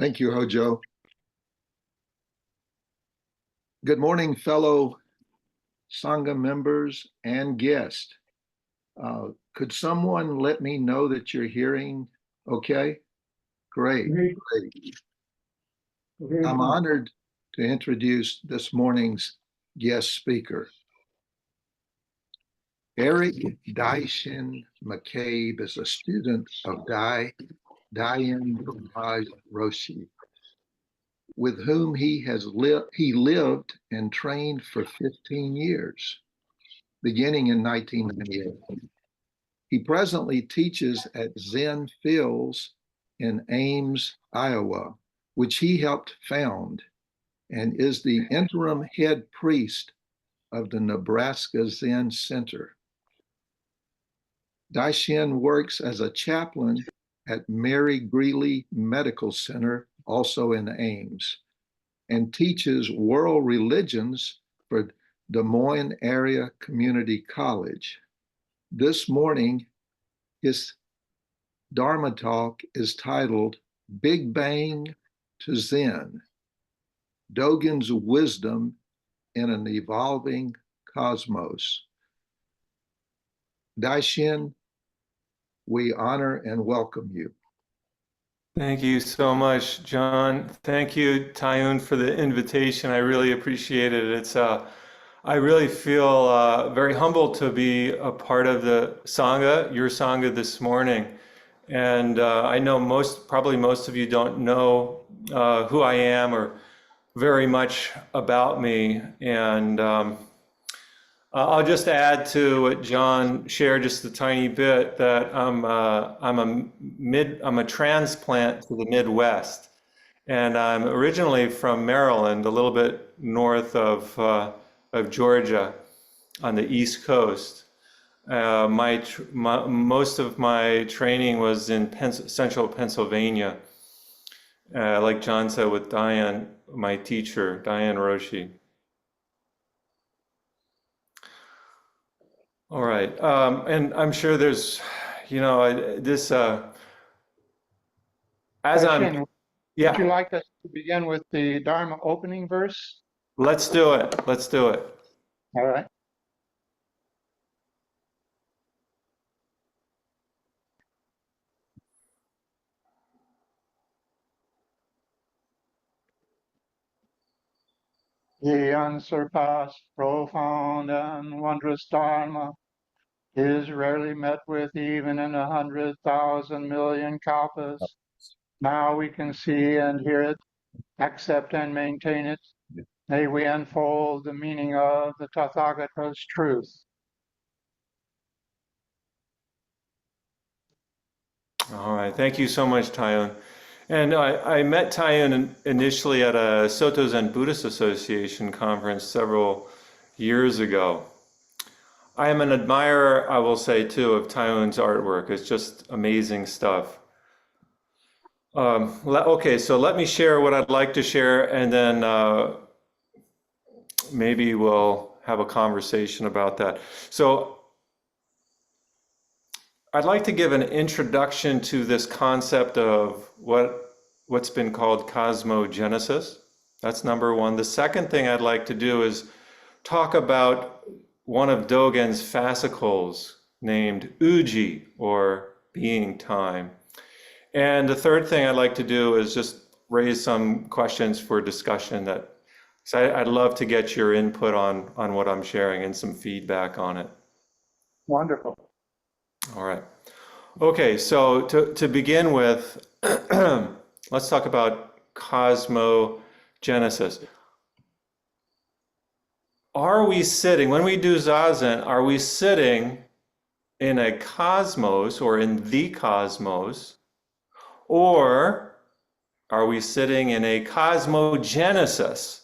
Thank you, Hojo. Good morning, fellow Sangha members and guests. Could someone let me know that you're hearing okay? Great. I'm honored to introduce this morning's guest speaker. Eric Daishin McCabe is a student of Dai-En Bennage Roshi, with whom he lived and trained for 15 years, beginning in 1998. He presently teaches at Zen Fields in Ames, Iowa, which he helped found, and is the interim head priest of the Nebraska Zen Center. Daishin works as a chaplain at Mary Greeley Medical Center, also in Ames, and teaches world religions for Des Moines Area Community College. This morning, his Dharma talk is titled Big Bang to Zen, Dogen's Wisdom in an Evolving Cosmos. Daishin, we honor and welcome you. Thank you so much, John. Thank you, Tayun, for the invitation. I really appreciate it. I really feel very humbled to be a part of the Sangha, your Sangha this morning. And I know probably most of you don't know who I am or very much about me. And I'll just add to what John shared just a tiny bit that I'm a transplant to the Midwest, and I'm originally from Maryland, a little bit north of Georgia, on the East Coast. Most of my training was in central Pennsylvania, like John said, with Dai-En, my teacher, Dai-En Roshi. All right, and I'm sure there's, this, as I'm, Would you like us to begin with the Dharma opening verse? Let's do it. Let's do it. All right. The unsurpassed, profound, and wondrous Dharma is rarely met with even in 100,000 million kalpas. Now we can see and hear it, accept and maintain it. May we unfold the meaning of the Tathagata's truth. All right. Thank you so much, Tayun. And I met Tayun initially at a Soto Zen Buddhist Association conference several years ago. I am an admirer, I will say too, of Tayun's artwork. It's just amazing stuff. Okay, so let me share what I'd like to share, and then maybe we'll have a conversation about that. So I'd like to give an introduction to this concept of what's been called cosmogenesis. That's number one. The second thing I'd like to do is talk about one of Dogen's fascicles named Uji, or being time. And the third thing I'd like to do is just raise some questions for discussion so I'd love to get your input on what I'm sharing and some feedback on it. Wonderful. All right. Okay, so to begin with, let's talk about cosmogenesis. Are we sitting, when we do Zazen, are we sitting in a cosmos or in the cosmos, or are we sitting in a cosmogenesis?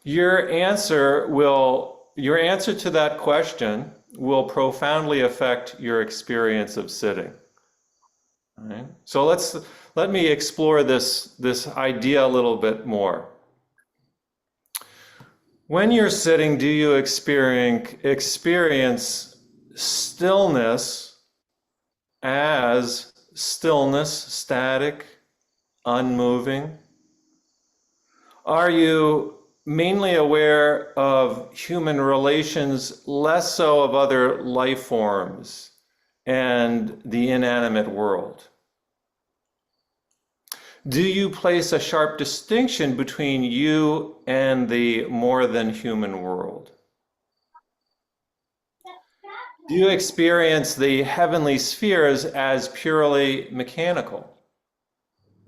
Your answer to that question will profoundly affect your experience of sitting. All right? So let me explore this idea a little bit more. When you're sitting, do you experience stillness as stillness, static, unmoving? Are you mainly aware of human relations, less so of other life forms and the inanimate world? Do you place a sharp distinction between you and the more than human world? Do you experience the heavenly spheres as purely mechanical,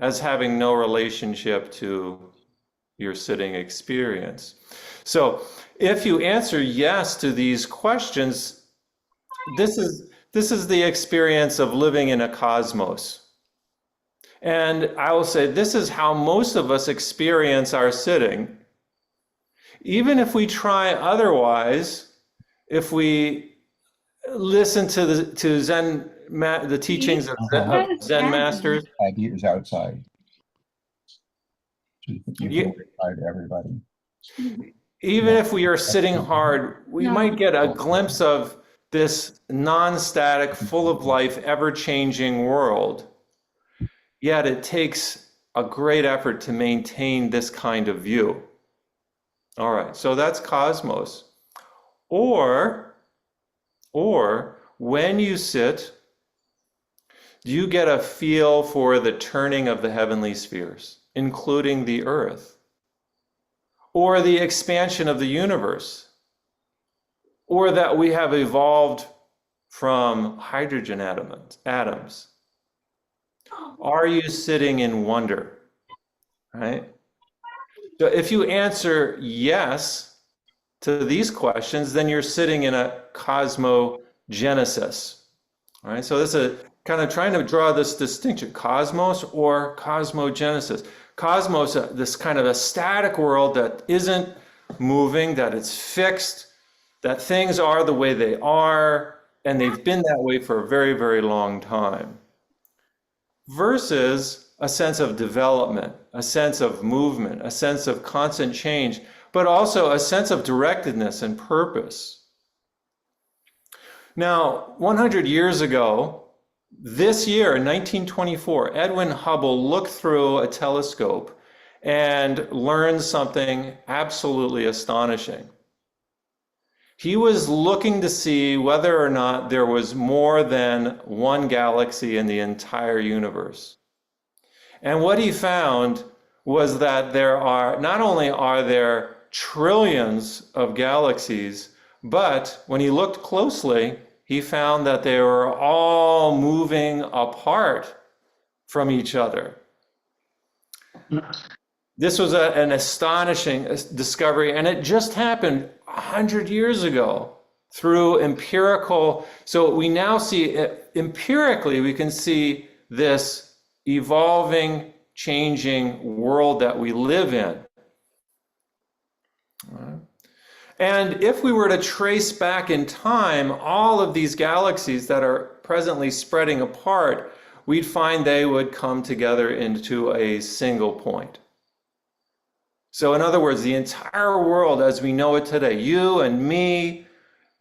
as having no relationship to your sitting experience? So if you answer yes to these questions, this is the experience of living in a cosmos. And I will say this is how most of us experience our sitting. Even if we try otherwise, if we listen to the teachings of Zen masters. Ideas outside. You can reply to everybody. Even if we are sitting hard, we might get a glimpse of this non-static, full of life, ever-changing world. Yet it takes a great effort to maintain this kind of view. All right, so that's cosmos. Or when you sit, do you get a feel for the turning of the heavenly spheres, including the earth, or the expansion of the universe, or that we have evolved from hydrogen atoms? Are you sitting in wonder, right? So if you answer yes to these questions, then you're sitting in a cosmogenesis. All right, so this is kind of trying to draw this distinction, cosmos or cosmogenesis. Cosmos, this kind of a static world that isn't moving, that it's fixed, that things are the way they are, and they've been that way for a very, very long time. Versus a sense of development, a sense of movement, a sense of constant change, but also a sense of directedness and purpose. Now, 100 years ago, this year, in 1924, Edwin Hubble looked through a telescope and learned something absolutely astonishing. He was looking to see whether or not there was more than one galaxy in the entire universe. And what he found was that not only are there trillions of galaxies, but when he looked closely, he found that they were all moving apart from each other. This was an astonishing discovery, and it just happened 100 years ago through empirical. So we now see empirically, we can see this evolving, changing world that we live in. And if we were to trace back in time all of these galaxies that are presently spreading apart, we'd find they would come together into a single point. So in other words, the entire world as we know it today, you and me,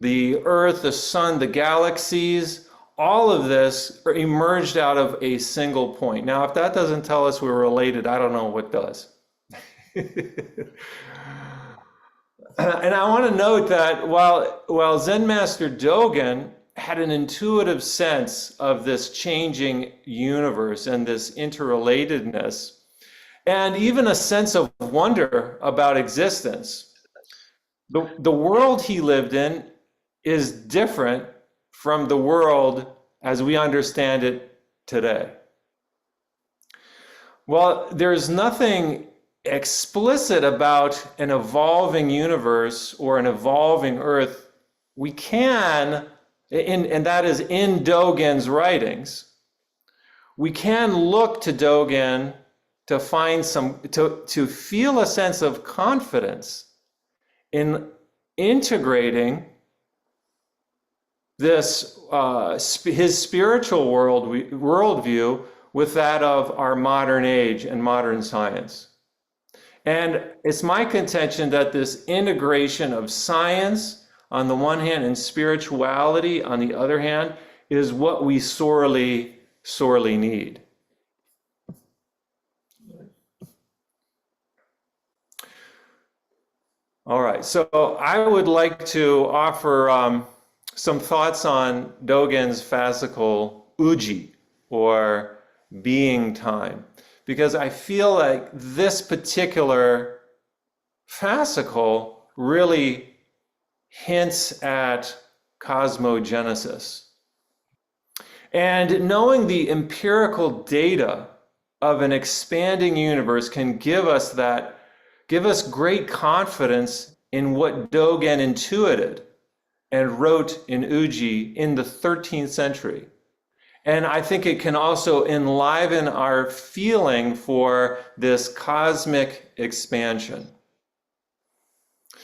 the earth, the sun, the galaxies, all of this emerged out of a single point. Now, if that doesn't tell us we're related, I don't know what does. And I want to note that while Zen Master Dogen had an intuitive sense of this changing universe and this interrelatedness, and even a sense of wonder about existence, the world he lived in is different from the world as we understand it today. Well, there's nothing explicit about an evolving universe or an evolving earth. We can, and that is in Dogen's writings, we can look to Dogen to find to feel a sense of confidence in integrating this his spiritual worldview with that of our modern age and modern science. And it's my contention that this integration of science on the one hand and spirituality on the other hand is what we sorely, sorely need. All right, so I would like to offer some thoughts on Dogen's fascicle Uji, or being time, because I feel like this particular fascicle really hints at cosmogenesis. And knowing the empirical data of an expanding universe can give us great confidence in what Dogen intuited and wrote in Uji in the 13th century. And I think it can also enliven our feeling for this cosmic expansion.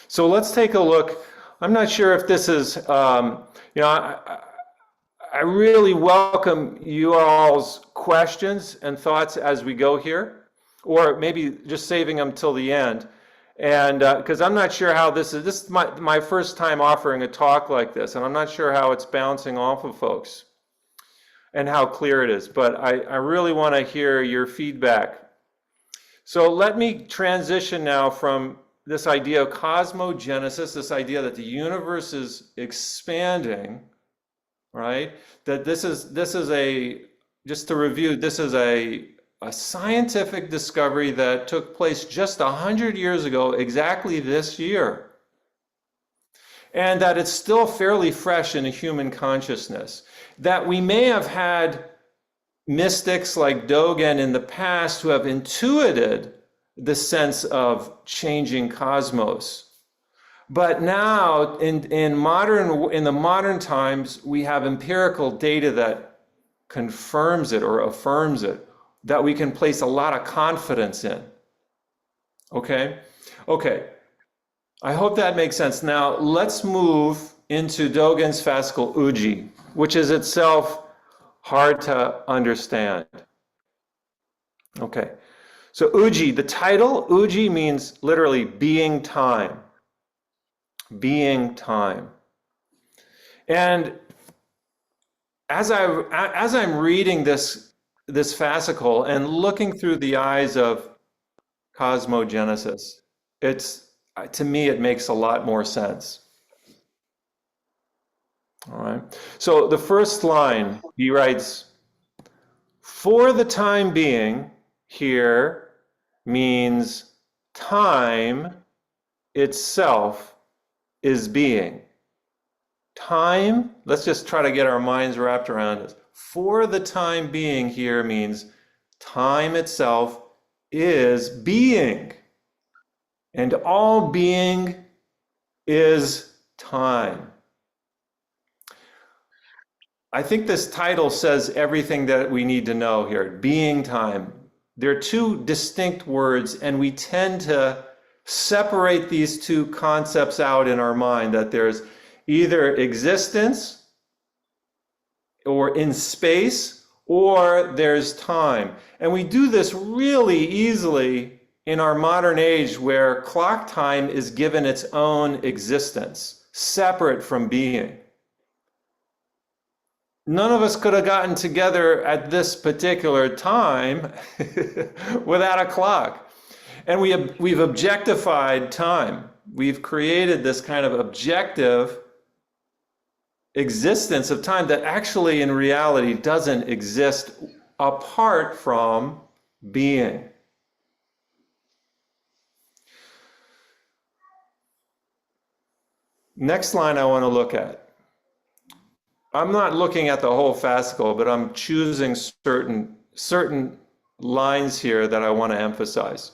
So let's take a look. I'm not sure if this is, I really welcome you all's questions and thoughts as we go here, or maybe just saving them till the end. And because I'm not sure how this is my first time offering a talk like this, and I'm not sure how it's bouncing off of folks and how clear it is, but I really want to hear your feedback. So let me transition now from this idea of cosmogenesis, this idea that the universe is expanding, right? That this is a, just to review, this is a scientific discovery that took place just 100 years ago, exactly this year. And that it's still fairly fresh in a human consciousness. That we may have had mystics like Dogen in the past who have intuited the sense of changing cosmos. But now, in the modern times, we have empirical data that confirms it or affirms it, that we can place a lot of confidence in. Okay? Okay. I hope that makes sense. Now, let's move into Dogen's fascicle Uji, which is itself hard to understand. Okay. So Uji, the title, Uji means literally being time. Being time. And as I'm reading this fascicle and looking through the eyes of cosmogenesis, to me it makes a lot more sense. All right. So the first line, he writes, "For the time being," here means time itself is being. Time, let's just try to get our minds wrapped around it. For the time being here means time itself is being. And all being is time. I think this title says everything that we need to know here. Being time. They're two distinct words, and we tend to separate these two concepts out in our mind, that there's either existence or in space, or there's time. And we do this really easily in our modern age, where clock time is given its own existence, separate from being. None of us could have gotten together at this particular time without a clock. And we've objectified time. We've created this kind of objective existence of time that actually in reality doesn't exist apart from being. Next line I want to look at. I'm not looking at the whole fascicle, but I'm choosing certain lines here that I want to emphasize.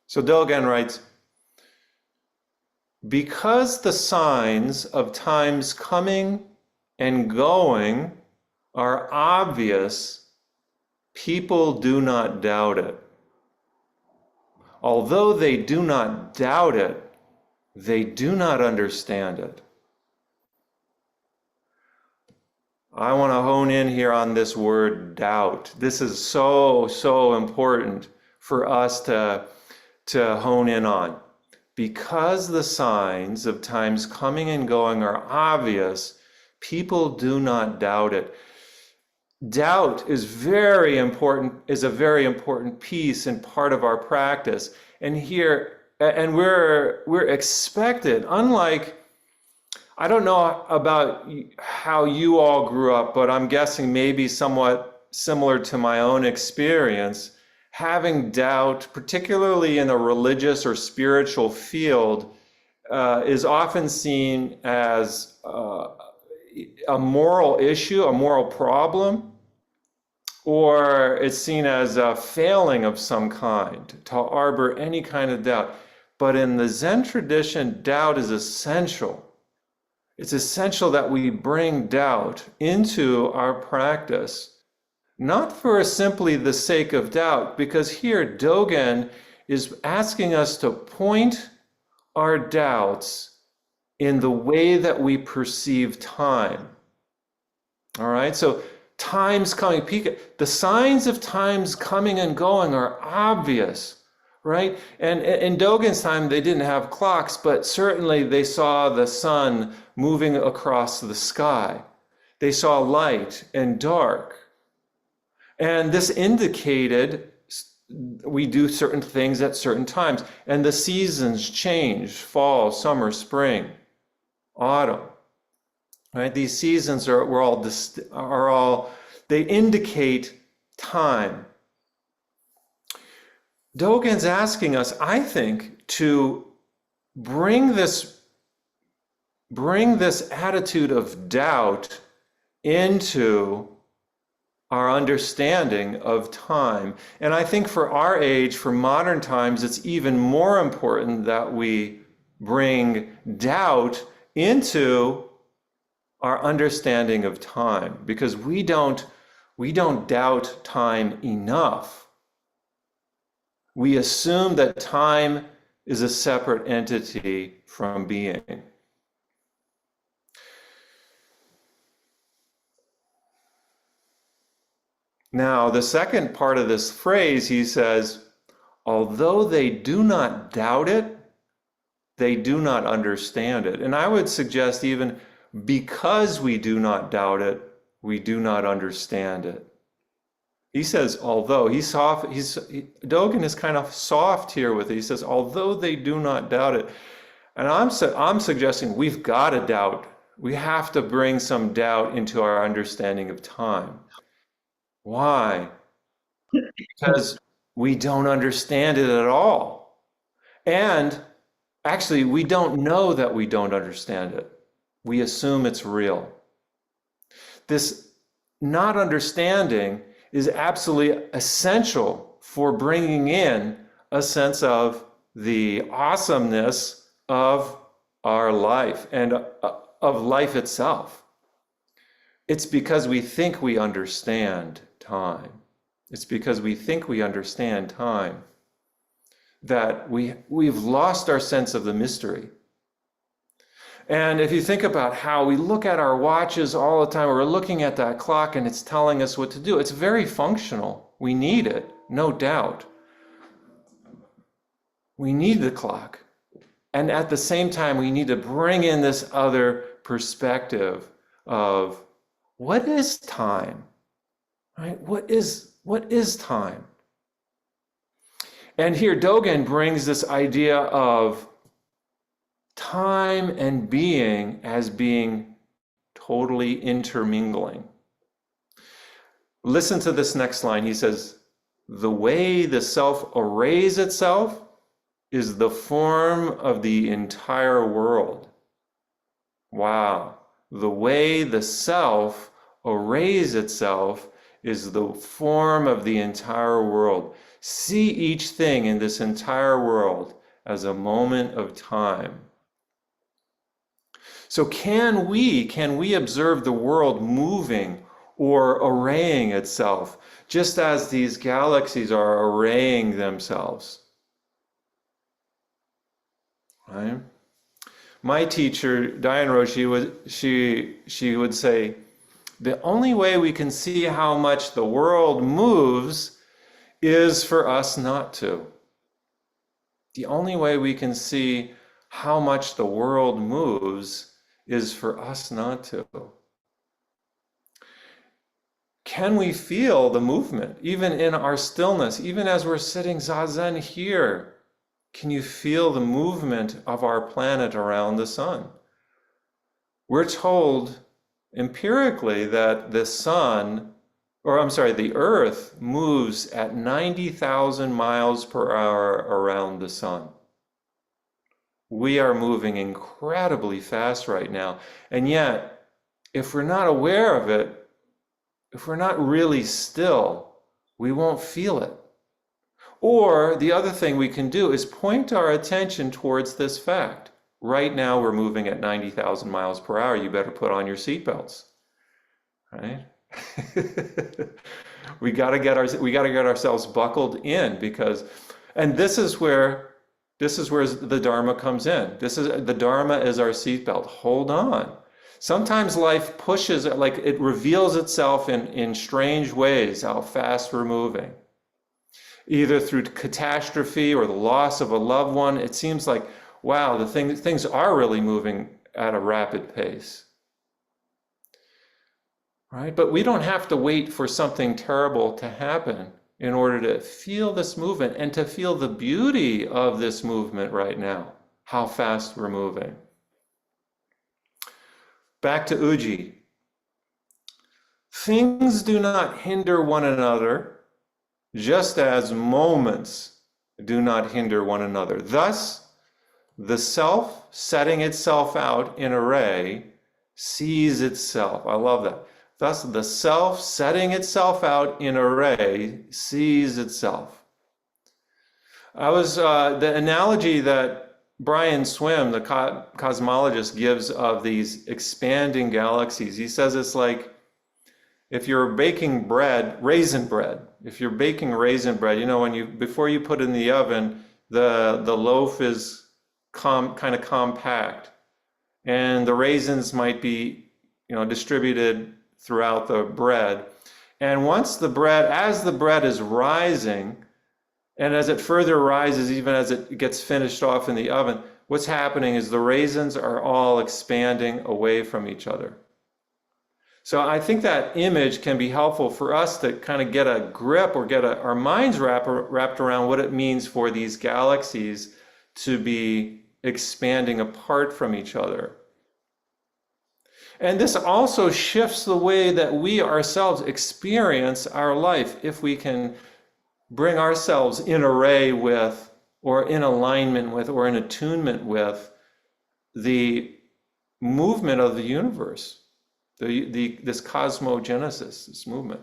So Dogen writes, "Because the signs of time's coming and going are obvious, people do not doubt it. Although they do not doubt it, they do not understand it." I want to hone in here on this word doubt. This is so important for us to hone in on. Because the signs of time's coming and going are obvious, people do not doubt it. Doubt is a very important piece and part of our practice. And here, and we're expected, unlike, I don't know about how you all grew up, but I'm guessing maybe somewhat similar to my own experience, having doubt, particularly in a religious or spiritual field, is often seen as a moral issue, a moral problem, or it's seen as a failing of some kind to harbor any kind of doubt. But in the Zen tradition, doubt is essential. It's essential that we bring doubt into our practice, not for simply the sake of doubt, because here Dogen is asking us to point our doubts in the way that we perceive time. All right, so time's coming, the signs of time's coming and going are obvious, right? And in Dogen's time, they didn't have clocks, but certainly they saw the sun moving across the sky. They saw light and dark. And this indicated we do certain things at certain times. And the seasons change: fall, summer, spring, autumn. Right? These seasons are all they indicate time. Dogen's asking us, I think, to bring this attitude of doubt into our understanding of time. And I think for our age, for modern times, it's even more important that we bring doubt into our understanding of time, because we don't doubt time enough. We assume that time is a separate entity from being. Now, the second part of this phrase, he says, although they do not doubt it, they do not understand it. And I would suggest even because we do not doubt it, we do not understand it. He says, although, Dogen is kind of soft here with it. He says, although they do not doubt it. And I'm suggesting we've got to doubt. We have to bring some doubt into our understanding of time. Why? Because we don't understand it at all. And actually, we don't know that we don't understand it. We assume it's real. This not understanding is absolutely essential for bringing in a sense of the awesomeness of our life and of life itself. It's because we think we understand time. It's because we think we understand time that we've lost our sense of the mystery. And if you think about how we look at our watches all the time, we're looking at that clock and it's telling us what to do. It's very functional. We need it, no doubt. We need the clock. And at the same time, we need to bring in this other perspective of what is time? Right? What is time? And here Dogen brings this idea of time and being as being totally intermingling. Listen to this next line. He says, the way the self arrays itself is the form of the entire world. Wow. The way the self arrays itself is the form of the entire world. See each thing in this entire world as a moment of time. So can we observe the world moving or arraying itself, just as these galaxies are arraying themselves? Right? My teacher, Dai-En Roshi, she would say, the only way we can see how much the world moves is for us not to. The only way we can see how much the world moves is for us not to. Can we feel the movement, even in our stillness, even as we're sitting zazen here? can you feel the movement of our planet around the sun? We're told empirically that the Earth moves at 90,000 miles per hour around the sun. We are moving incredibly fast right now. And yet, if we're not aware of it, if we're not really still, we won't feel it. Or the other thing we can do is point our attention towards this fact. Right now, we're moving at 90,000 miles per hour. You better put on your seatbelts, right? we got to get ourselves buckled in and this is where the Dharma comes in. The Dharma is our seatbelt. Hold on. Sometimes life pushes, like it reveals itself in strange ways, how fast we're moving. Either through catastrophe or the loss of a loved one, it seems like, wow, things are really moving at a rapid pace. Right? But we don't have to wait for something terrible to happen in order to feel this movement and to feel the beauty of this movement right now, how fast we're moving. Back to Uji. Things do not hinder one another, just as moments do not hinder one another. Thus, the self setting itself out in array sees itself. I love that. Thus, the self setting itself out in array sees itself. The analogy that Brian Swim, the cosmologist, gives of these expanding galaxies, he says it's like if you're baking raisin bread, before you put it in the oven, the loaf is kind of compact, and the raisins might be, distributed throughout the bread. And as the bread is rising, and as it further rises, even as it gets finished off in the oven, what's happening is the raisins are all expanding away from each other. So I think that image can be helpful for us to kind of get a grip or get our minds wrapped around what it means for these galaxies to be expanding apart from each other. And this also shifts the way that we ourselves experience our life if we can bring ourselves in array with, or in alignment with, or in attunement with the movement of the universe. This cosmogenesis, this movement.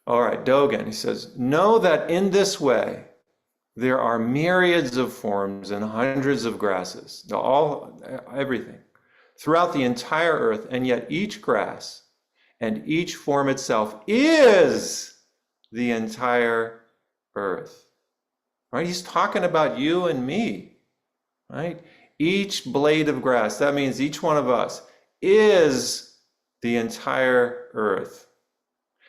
All right, Dogen, he says, know that in this way, there are myriads of forms and hundreds of grasses, everything, throughout the entire earth, and yet each grass and each form itself is the entire earth. Right? He's talking about you and me, right? Each blade of grass, that means each one of us, is the entire earth.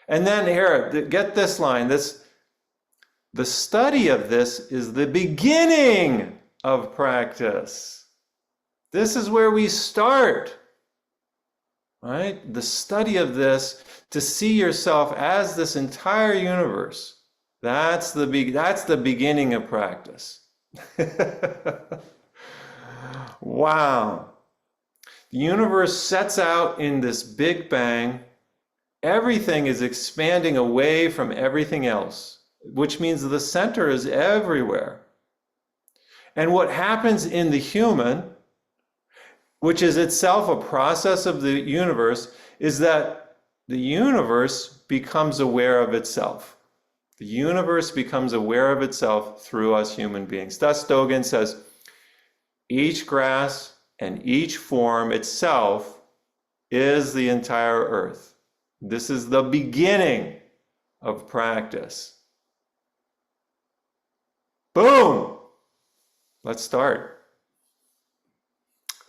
And then here, get this line, the study of this is the beginning of practice. This is where we start, right? The study of this, to see yourself as this entire universe, that's the beginning of practice. Wow. The universe sets out in this Big Bang. Everything is expanding away from everything else, which means the center is everywhere. And what happens in the human, which is itself a process of the universe, is that the universe becomes aware of itself. The universe becomes aware of itself through us human beings. Thus, Dogen says, each grass and each form itself is the entire earth. This is the beginning of practice. Boom! Let's start.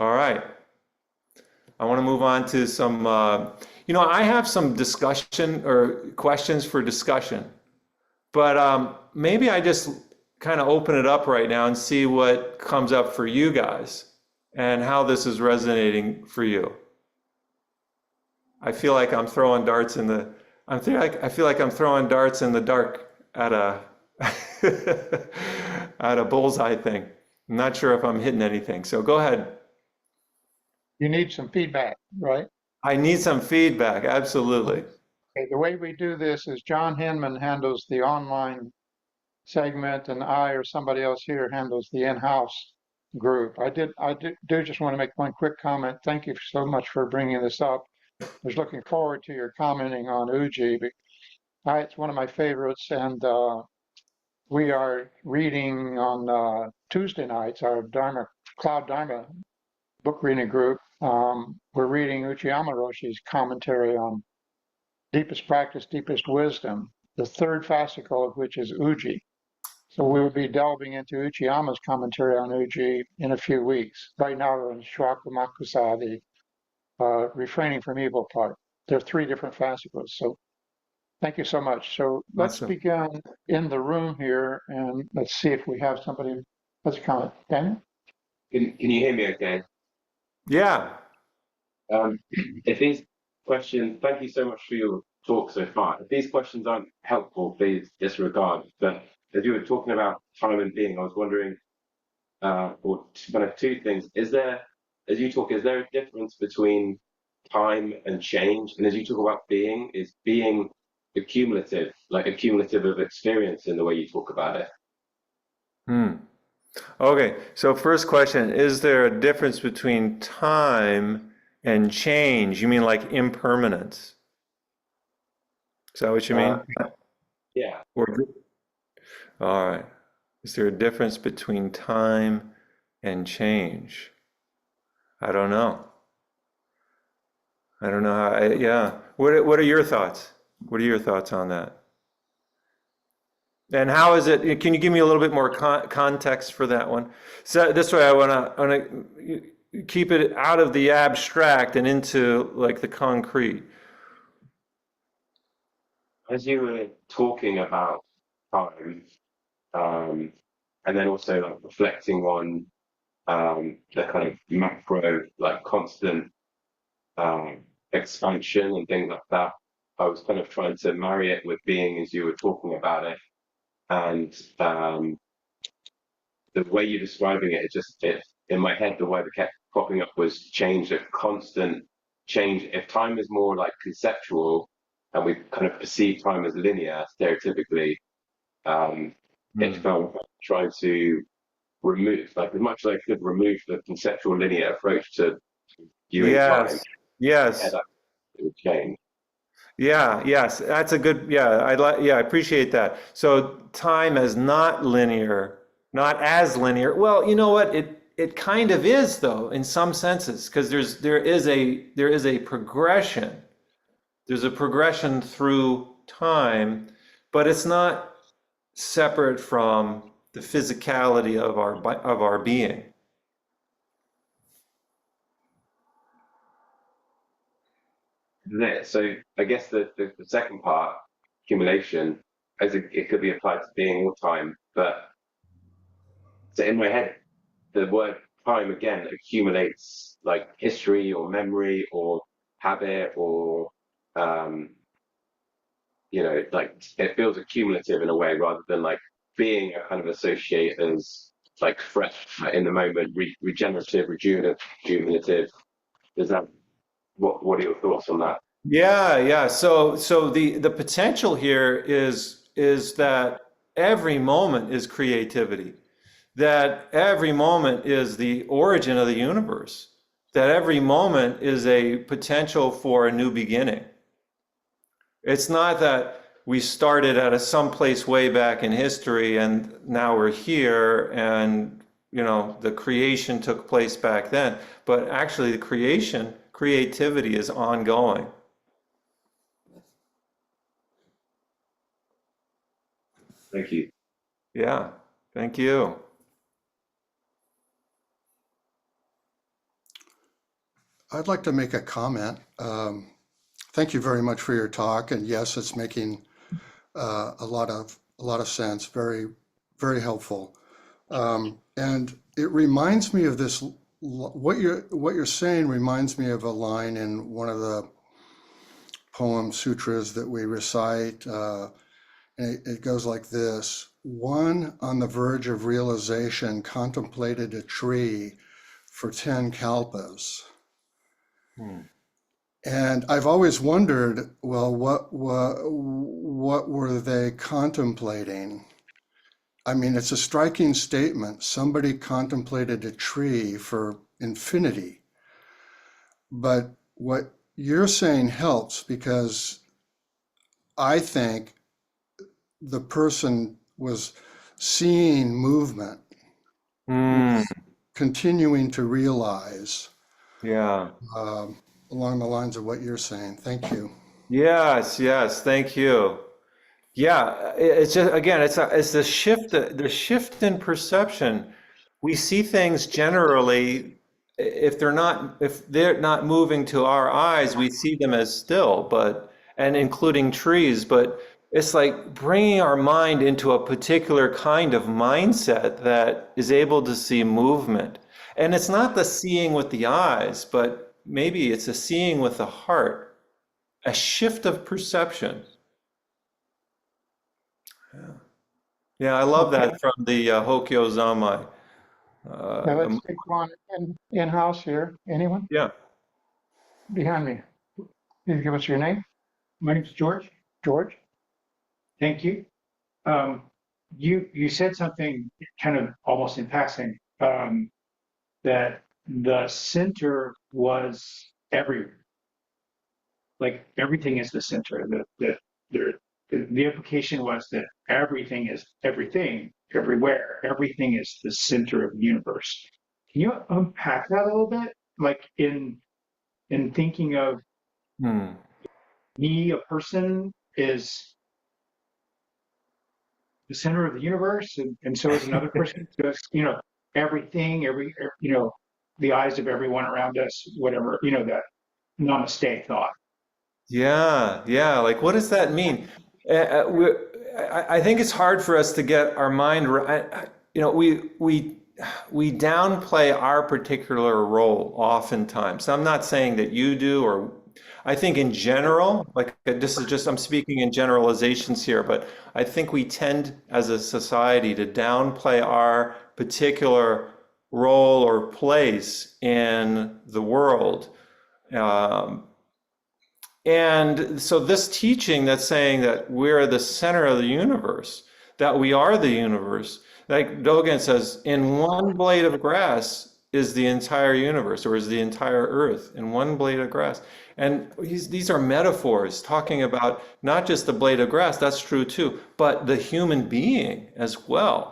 All right. I want to move on to some, I have some discussion or questions for discussion, but maybe I just kind of open it up right now and see what comes up for you guys and how this is resonating for you. I feel like I'm throwing darts in the, I feel like I'm throwing darts in the dark at a at a bullseye thing. I'm not sure if I'm hitting anything. So go ahead. You need some feedback, right? I need some feedback. Absolutely. Okay, the way we do this is John Hinman handles the online segment, and I or somebody else here handles the in-house group. I do just want to make one quick comment. Thank you so much for bringing this up. I was looking forward to your commenting on Uji. It's one of my favorites, and we are reading on Tuesday nights, our Cloud Dharma book reading group. We're reading Uchiyama Roshi's commentary on Deepest Practice, Deepest Wisdom, the third fascicle of which is Uji. So we will be delving into Uchiyama's commentary on Uji in a few weeks. Right now we're in Shwakamakkusa, the refraining from evil part. There are 3 different fascicles. So thank you so much. So let's Awesome. begin in the room here, and let's see if we have somebody who has a comment. Daniel? Can you hear me okay? Yeah. If these questions, thank you so much for your talk so far. If these questions aren't helpful, please disregard. But as you were talking about time and being, I was wondering, or kind of 2 things. Is there a difference between time and change? And as you talk about being, is being accumulative, like accumulative of experience in the way you talk about it? Okay. So first question, is there a difference between time and change? You mean like impermanence? Is that what you mean? Yeah. All right. Is there a difference between time and change? I don't know. I don't know how, yeah. What are your thoughts? What are your thoughts on that? And how is it, can you give me a little bit more context for that one? So this way I want to keep it out of the abstract and into like the concrete. As you were talking about time, and then also like reflecting on the kind of macro, like constant expansion and things like that, I was kind of trying to marry it with being as you were talking about it. And the way you're describing it in my head, the word that kept popping up was change, a constant change. If time is more like conceptual and we kind of perceive time as linear, stereotypically, it felt like trying to remove, like as much as I could remove the conceptual linear approach to viewing time. Yes. It would change. Yeah, yes, that's a good, I appreciate that. So time is not linear, not as linear. Well, you know what? It kind of is though, in some senses, because there is a progression. There's a progression through time, but it's not separate from the physicality of our being. So I guess the second part, accumulation, it could be applied to being or time, but so in my head, the word time again accumulates like history or memory or habit or like it feels accumulative in a way rather than like being a kind of associate as like fresh in the moment, regenerative, rejuvenative. Is that what are your thoughts on that? Yeah. So the potential here is that every moment is creativity, that every moment is the origin of the universe, that every moment is a potential for a new beginning. It's not that we started at someplace way back in history and now we're here and the creation took place back then, but actually the creativity is ongoing. Thank you. Yeah, thank you. I'd like to make a comment. Thank you very much for your talk, and yes, it's making a lot of sense. Very, very helpful. And it reminds me of this. What you're saying reminds me of a line in one of the poem sutras that we recite. And it goes like this. One on the verge of realization contemplated a tree for 10 kalpas. And I've always wondered, well, what were they contemplating? I mean, it's a striking statement. Somebody contemplated a tree for infinity. But what you're saying helps, because I think the person was seeing movement, continuing to realize. Yeah. Along the lines of what you're saying. Thank you. Yes, thank you. Yeah, it's just, again, it's the shift in perception. We see things generally, if they're not moving to our eyes, we see them as still, and including trees, but it's like bringing our mind into a particular kind of mindset that is able to see movement. And it's not the seeing with the eyes, but maybe it's a seeing with the heart, a shift of perception. Yeah, I love that from the Hokyo Zanmai. Now let's take one in-house here. Anyone Yeah. behind me? Please give us your name. My name's George. George? Thank you. You said something kind of almost in passing, that the center was everywhere. Like everything is the center. The implication was that everything is everything, everywhere. Everything is the center of the universe. Can you unpack that a little bit? Like in thinking of me, a person, is the center of the universe, and so is another person. Just, everything, the eyes of everyone around us, whatever, that namaste thought. Yeah. Like, what does that mean? I think it's hard for us to get our mind right. We downplay our particular role oftentimes. I'm not saying that you do, or I think in general, like this is just, I'm speaking in generalizations here, but I think we tend as a society to downplay our particular role or place in the world. And so this teaching that's saying that we're the center of the universe, that we are the universe, like Dogen says, in one blade of grass is the entire universe, or is the entire earth, in one blade of grass. And these are metaphors talking about not just the blade of grass, that's true too, but the human being as well.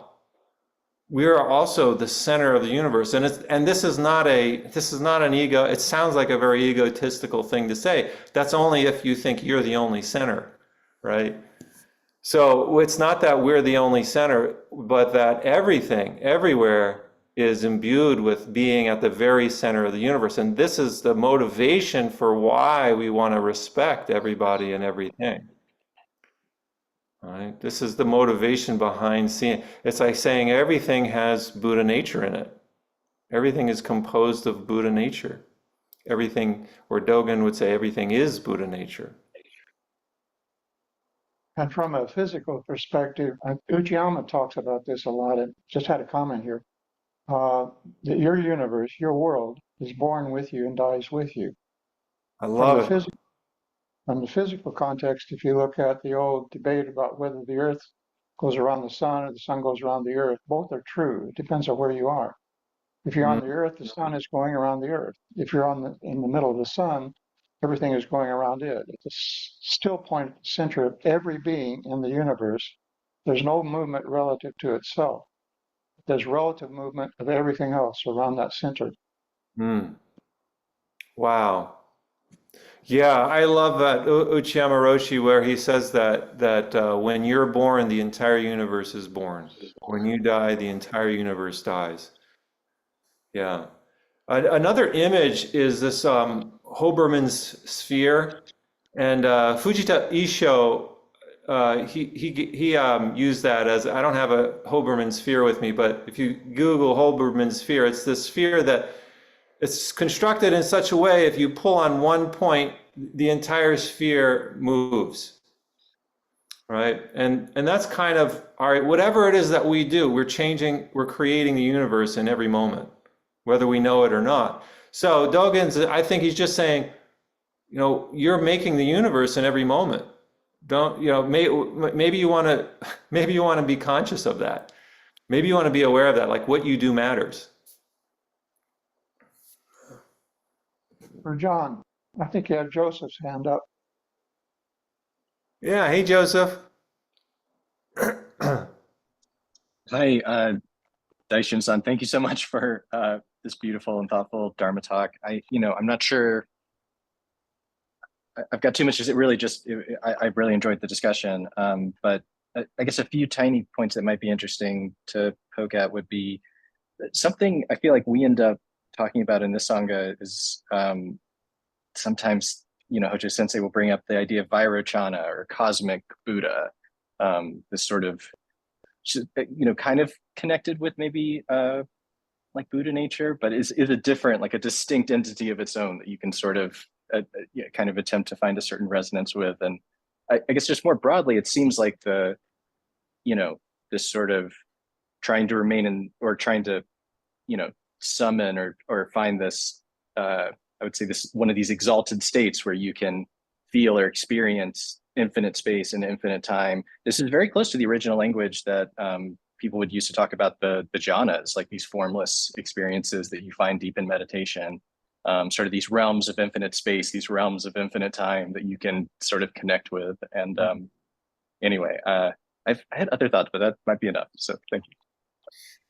We are also the center of the universe, and this is not an ego. It sounds like a very egotistical thing to say. That's only if you think you're the only center, right? So it's not that we're the only center, but that everything, everywhere, is imbued with being at the very center of the universe. And this is the motivation for why we want to respect everybody and everything. Right? This is the motivation behind seeing. It's like saying everything has Buddha nature in it. Everything is composed of Buddha nature. Everything, or Dogen would say, everything is Buddha nature. And from a physical perspective, Uchiyama talks about this a lot, and just had a comment here. That your universe, your world, is born with you and dies with you. I love it. From the physical context, if you look at the old debate about whether the Earth goes around the sun or the sun goes around the Earth, both are true. It depends on where you are. If you're on the Earth, the sun is going around the Earth. If you're in the middle of the sun, everything is going around it. At the still point center of every being in the universe, there's no movement relative to itself. There's relative movement of everything else around that center. Wow. Yeah, I love that Uchiyama Roshi, where he says that when you're born, the entire universe is born. When you die, the entire universe dies. Yeah. Another image is this Hoberman's sphere, and Fujita Isho. He used that as, I don't have a Hoberman sphere with me, but if you Google Hoberman sphere, it's this sphere that it's constructed in such a way, if you pull on one point, the entire sphere moves, right? And that's kind of, all right, whatever it is that we do, we're changing, we're creating the universe in every moment, whether we know it or not. So Dogen's, I think he's just saying, you know, you're making the universe in every moment. Don't, you know, maybe you want to, maybe you want to be conscious of that. Maybe you want to be aware of that, like what you do matters. For John, I think you have Joseph's hand up. Yeah, hey, Joseph. Hi, Daishin-san. Thank you so much for this beautiful and thoughtful Dharma talk. I'm not sure. I've got too much. It really just, I really enjoyed the discussion. But I guess a few tiny points that might be interesting to poke at would be something I feel like we end up talking about in this Sangha is sometimes, Hojo Sensei will bring up the idea of Vairochana or cosmic Buddha, this sort of, kind of connected with maybe like Buddha nature, but is a different, like a distinct entity of its own that you can sort of kind of attempt to find a certain resonance with. And I guess just more broadly, it seems like this sort of trying to remain in, or trying to, summon or find this, I would say this one of these exalted states where you can feel or experience infinite space and infinite time. This is very close to the original language that people would use to talk about the jhanas, like these formless experiences that you find deep in meditation, sort of these realms of infinite space, these realms of infinite time that you can sort of connect with. And anyway, I had other thoughts, but that might be enough. So thank you.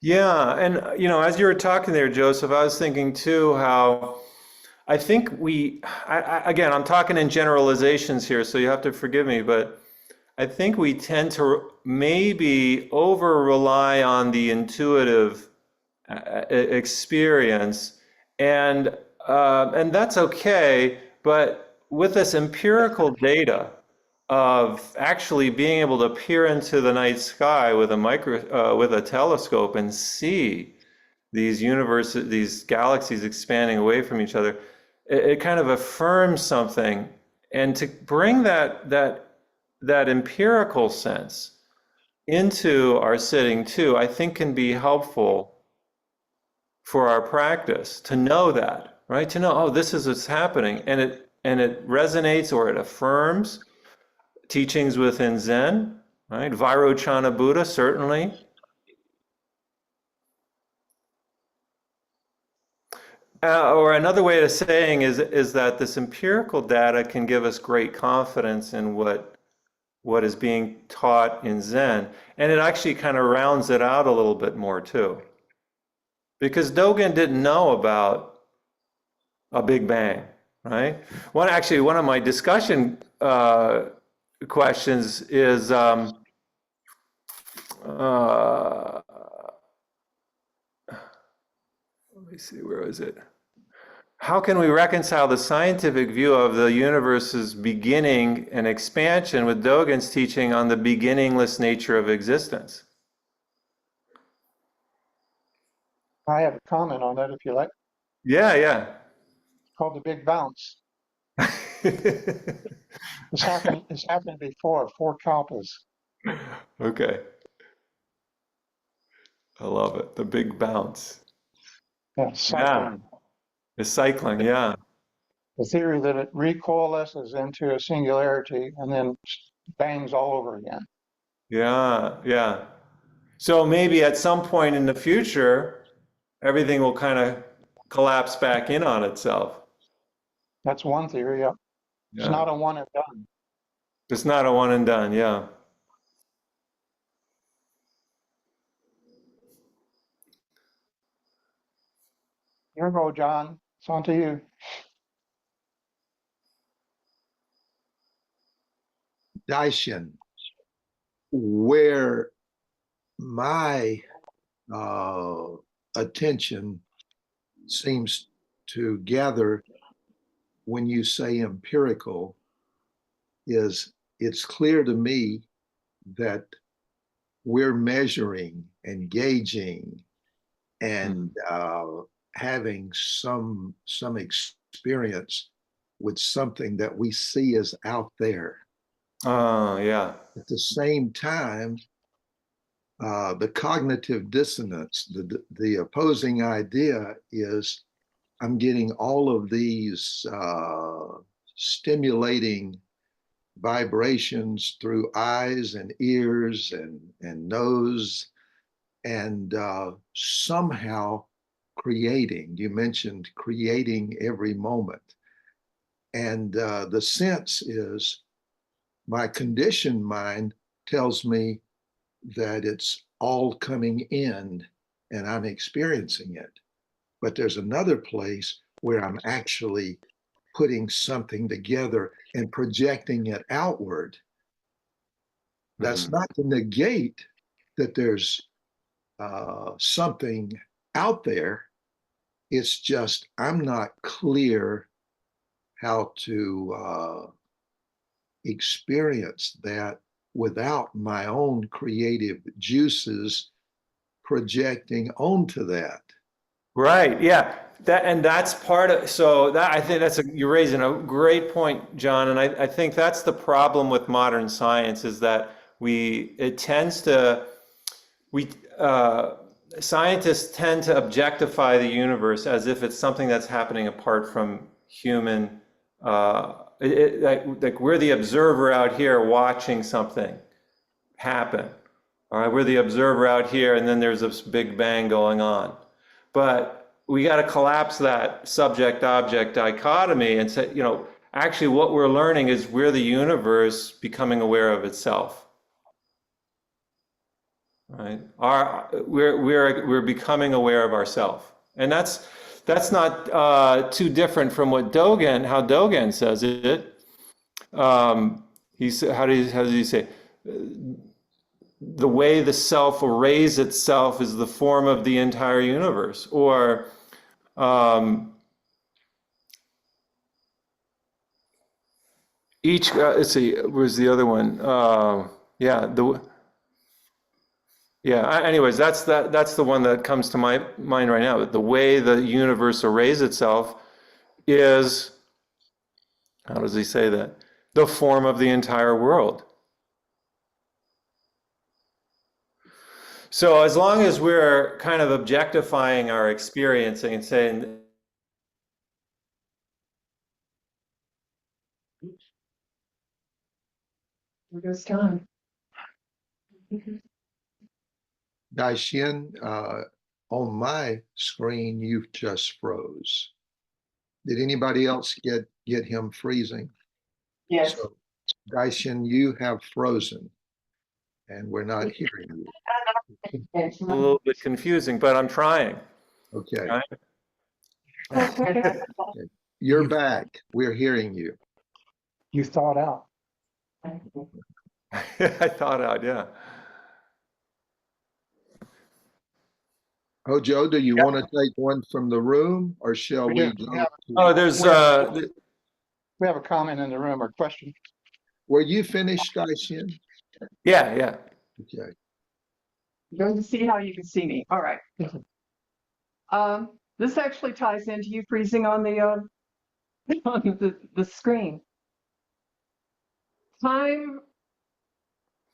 Yeah, and as you were talking there, Joseph, I was thinking too how I think again, I'm talking in generalizations here, so you have to forgive me, but I think we tend to maybe over rely on the intuitive experience, and that's okay. But with this empirical data of actually being able to peer into the night sky with a telescope and see these universes, these galaxies expanding away from each other, it kind of affirms something. And to bring that empirical sense into our sitting too, I think can be helpful for our practice, to know that, right? To know, oh, this is what's happening, and it resonates or it affirms teachings within Zen, right? Vairochana Buddha, certainly. Or another way of saying is that this empirical data can give us great confidence in what is being taught in Zen. And it actually kind of rounds it out a little bit more too. Because Dogen didn't know about a Big Bang, right? One of my discussion questions is, let me see, where is it? How can we reconcile the scientific view of the universe's beginning and expansion with Dogen's teaching on the beginningless nature of existence? I have a comment on that if you like. Yeah, yeah. It's called the Big Bounce. It's happened before, 4 kalpas. Okay. I love it. The big bounce. Yeah, cycling. Yeah. The cycling, yeah. The theory that it recoalesces into a singularity and then bangs all over again. Yeah, yeah. So maybe at some point in the future, everything will kind of collapse back in on itself. That's one theory. Yep. Yeah. It's not a one and done. It's not a one and done, yeah. Here you go, John. It's on to you. Daishin, where my attention seems to gather when you say empirical is it's clear to me that we're measuring, engaging, and having some experience with something that we see as out there. Oh, yeah. At the same time, the cognitive dissonance, the opposing idea is I'm getting all of these stimulating vibrations through eyes and ears and nose, and somehow creating. You mentioned creating every moment. And the sense is my conditioned mind tells me that it's all coming in and I'm experiencing it. But there's another place where I'm actually putting something together and projecting it outward. That's not to negate that there's something out there. It's just I'm not clear how to experience that without my own creative juices projecting onto that. Right. Yeah. That's part of, so that, I think you're raising a great point, John. And I think that's the problem with modern science is that it tends to, scientists tend to objectify the universe as if it's something that's happening apart from human, like we're the observer out here watching something happen. All right. We're the observer out here and then there's this big bang going on. But we got to collapse that subject-object dichotomy and say, actually what we're learning is we're the universe becoming aware of itself. Right? We're becoming aware of ourselves. And that's not too different from what how Dogen says it. He said, how does he say? The way the self arrays itself is the form of the entire universe. Or let's see, where's the other one? Anyways, that's the one that comes to my mind right now. The way the universe arrays itself is, how does he say that? The form of the entire world. So as long as we're kind of objectifying our experiencing and saying, There goes time. Daishin, on my screen, you've just froze. Did anybody else get him freezing? Yes. So, Daishin, you have frozen, and we're not hearing you. a little bit confusing, but I'm trying. Okay. Right? You're back. We're hearing you. You thought out. I thought out, yeah. Oh, Joe, do you want to take one from the room, or shall We we do. go? Oh, there's We have a comment in the room or question. Were you finished, Daishin? yeah. Okay. Going to see how you can see me. All right. This actually ties into you freezing on the on the screen. Time,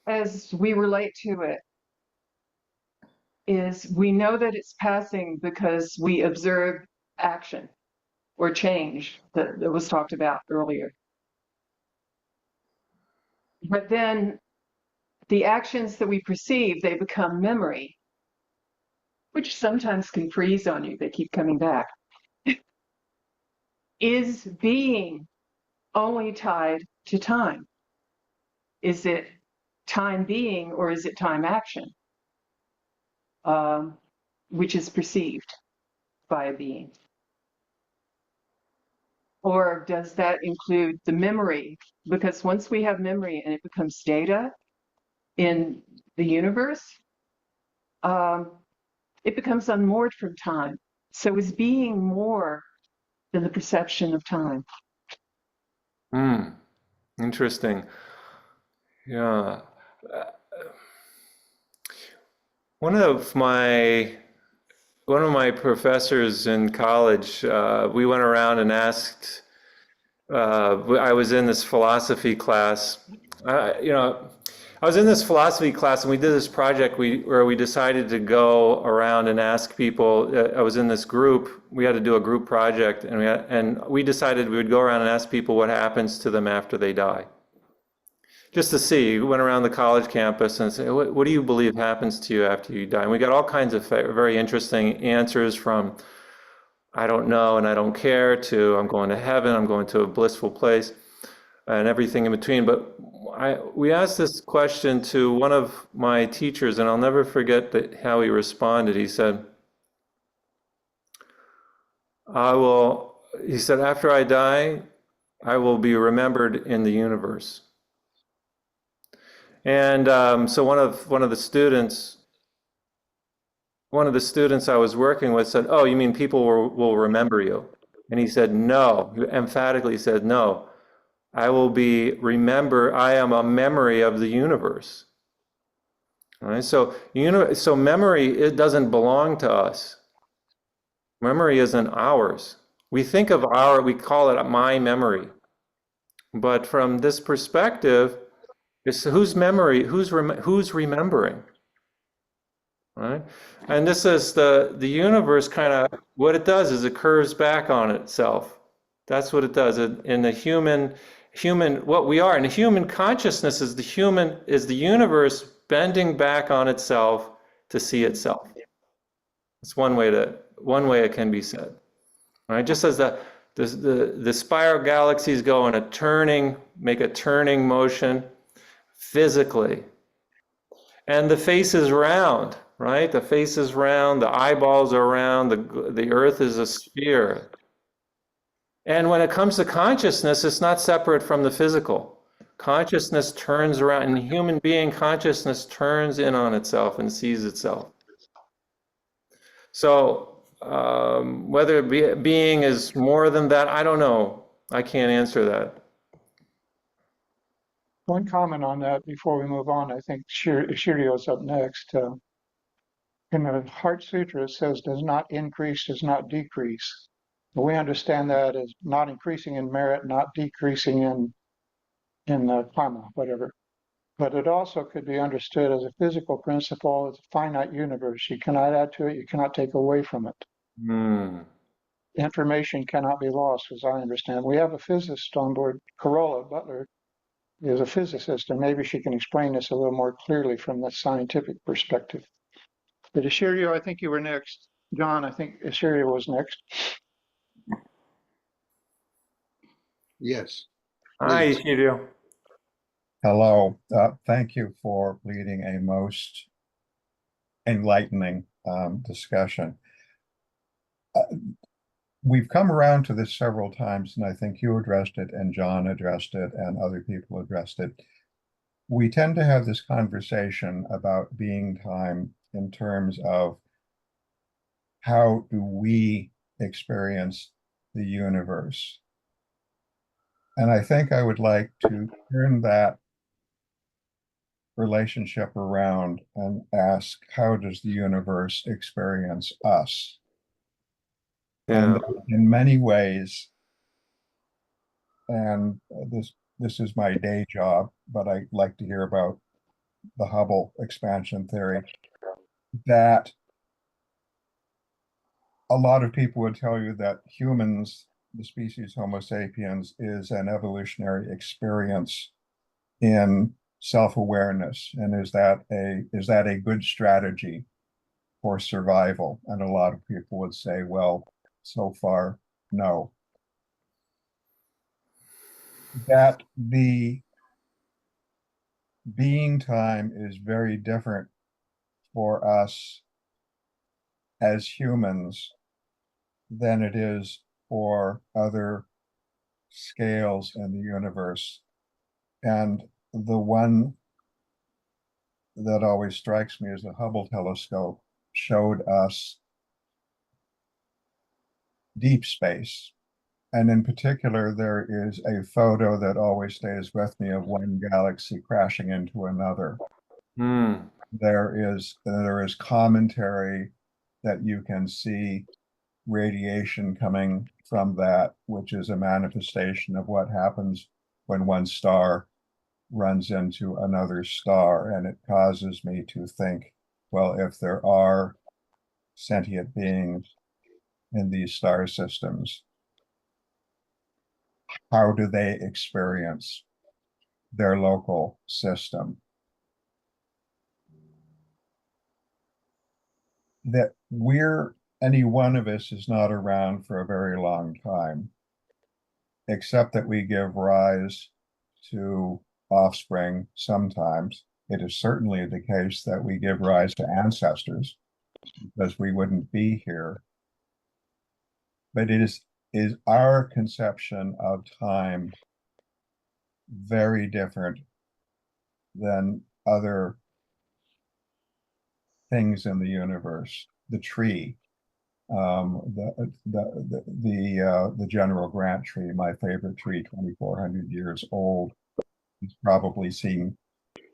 as we relate to it, is we know that it's passing because we observe action or change that was talked about earlier. But then the actions that we perceive, they become memory, which sometimes can freeze on you. They keep coming back. Is being only tied to time? Is it time being or is it time action? Which is perceived by a being? Or does that include the memory? Because once we have memory and it becomes data in the universe, it becomes unmoored from time. So is being more than the perception of time? Interesting. Yeah. One of my professors in college, we went around and asked, I was in this philosophy class, I was in this philosophy class and we did this project where we decided to go around and ask people. I was in this group. We had to do a group project, and we decided we would go around and ask people what happens to them after they die. Just to see. We went around the college campus and said, what do you believe happens to you after you die? And we got all kinds of very interesting answers, from I don't know and I don't care to I'm going to heaven, I'm going to a blissful place, and everything in between. But we asked this question to one of my teachers, and I'll never forget how he responded. He said, he said, after I die, I will be remembered in the universe. And so one of the students I was working with said, "Oh, you mean people will remember you?" And he said, "No." He emphatically said, "No. I will be remembered. I am a memory of the universe." All right. So memory, it doesn't belong to us. Memory isn't ours. We think of we call it my memory, but from this perspective, it's whose memory, who's remembering, right? And this is the universe. Kind of what it does is it curves back on itself. That's what it does. In the human, what we are in the human consciousness is the universe bending back on itself to see itself. It's one way it can be said, right? Just as the spiral galaxies go in make a turning motion physically, and the face is round, right? The face is round, the eyeballs are round, the earth is a sphere. And when it comes to consciousness, it's not separate from the physical. Consciousness turns around, and human being consciousness turns in on itself and sees itself. So whether being is more than that, I don't know. I can't answer that. One comment on that before we move on. I think Shiryo's up next. In the Heart Sutra, it says, does not increase, does not decrease. We understand that as not increasing in merit, not decreasing in the karma, whatever. But it also could be understood as a physical principle. It's a finite universe. You cannot add to it. You cannot take away from it. Information cannot be lost, as I understand. We have a physicist on board. Corolla Butler is a physicist, and maybe she can explain this a little more clearly from the scientific perspective. But Shiryo, I think you were next. John, I think Shiryo was next. Yes. Hi, Please. Shiryo. Hello. Thank you for leading a most enlightening discussion. We've come around to this several times, and I think you addressed it, and John addressed it, and other people addressed it. We tend to have this conversation about being time in terms of how do we experience the universe. And I think I would like to turn that relationship around and ask, how does the universe experience us? Yeah. And in many ways, and this is my day job, but I like to hear about the Hubble expansion theory, that a lot of people would tell you that humans, the species Homo sapiens, is an evolutionary experience in self-awareness. And is that a good strategy for survival? And a lot of people would say, well, so far, no. That the being time is very different for us as humans than it is for other scales in the universe. And the one that always strikes me is the Hubble telescope showed us deep space. And in particular, there is a photo that always stays with me of one galaxy crashing into another. There is commentary that you can see radiation coming from that, which is a manifestation of what happens when one star runs into another star, and it causes me to think, well, if there are sentient beings in these star systems, how do they experience their local system? That any one of us is not around for a very long time, except that we give rise to offspring sometimes. It is certainly the case that we give rise to ancestors, because we wouldn't be here. But it is our conception of time very different than other things in the universe? The tree, the General Grant tree, my favorite tree, 2,400 years old. It's probably seen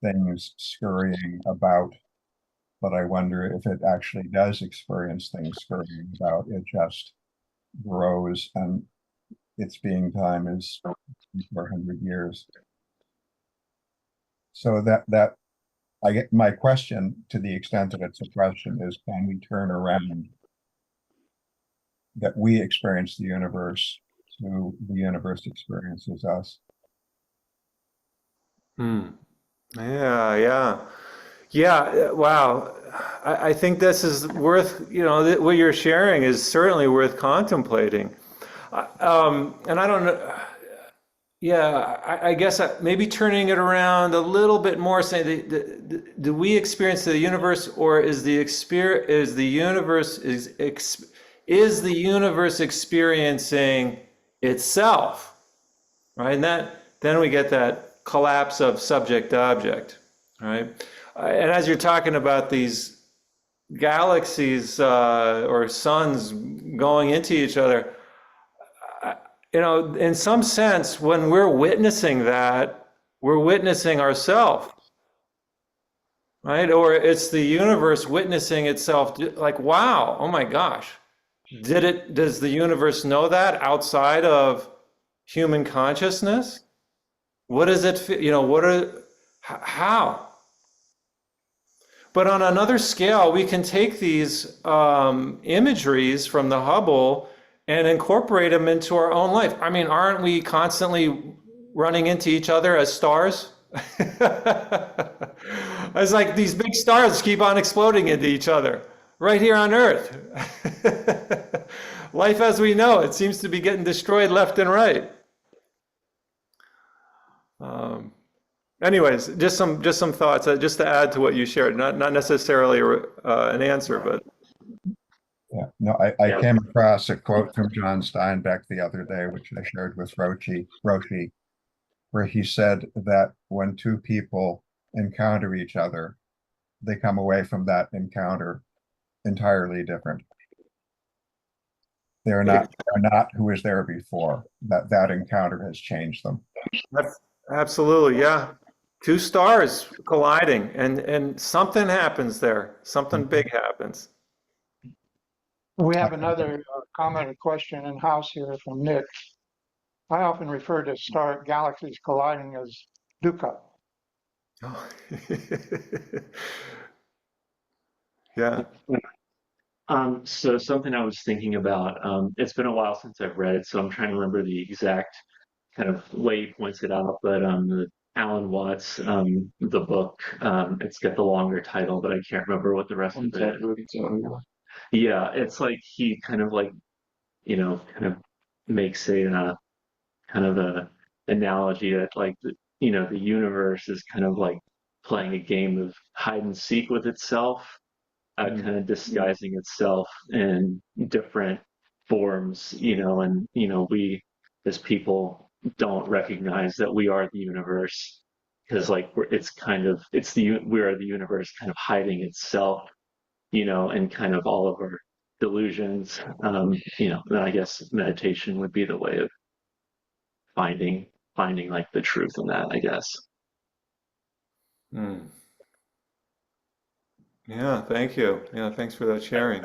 things scurrying about, but I wonder if it actually does experience things scurrying about. It just grows, and its being time is 400 years. So that I get my question, to the extent that it's a question, is can we turn around that we experience the universe to the universe experiences us? Yeah, wow. I think this is worth, what you're sharing is certainly worth contemplating. And I don't know, I guess maybe turning it around a little bit more, saying, do we experience the universe, or is the universe experiencing itself, right? And then we get that collapse of subject object, right? And as you're talking about these galaxies or suns going into each other, in some sense, when we're witnessing that, we're witnessing ourselves, right? Or it's the universe witnessing itself, like, wow, oh my gosh, does the universe know that outside of human consciousness? What does it feel? How? But on another scale, we can take these imageries from the Hubble and incorporate them into our own life. I mean, aren't we constantly running into each other as stars? It's like these big stars keep on exploding into each other right here on Earth. Life as we know it seems to be getting destroyed left and right. Anyways, just some thoughts, just to add to what you shared. Not necessarily an answer, but. Yeah, no, I came across a quote from John Steinbeck the other day, which I shared with Roshi, where he said that when two people encounter each other, they come away from that encounter entirely different. They're not who was there before. That encounter has changed them. Absolutely, yeah. Two stars colliding, and something happens there. Something big happens. We have another comment or question in house here from Nick. I often refer to star galaxies colliding as dukkha. Oh. Yeah. So something I was thinking about, it's been a while since I've read it, so I'm trying to remember the exact kind of way he points it out, but Alan Watts, the book, it's got the longer title, but I can't remember what the rest of it is. Yeah, it's like he kind of like, kind of makes a kind of a analogy that like the universe is kind of like playing a game of hide and seek with itself, kind of disguising itself in different forms, and we as people don't recognize that we are the universe, because like we are the universe kind of hiding itself, and kind of all of our delusions. Then I guess meditation would be the way of finding like the truth in that, I guess. Yeah, thank you. Yeah, thanks for that sharing.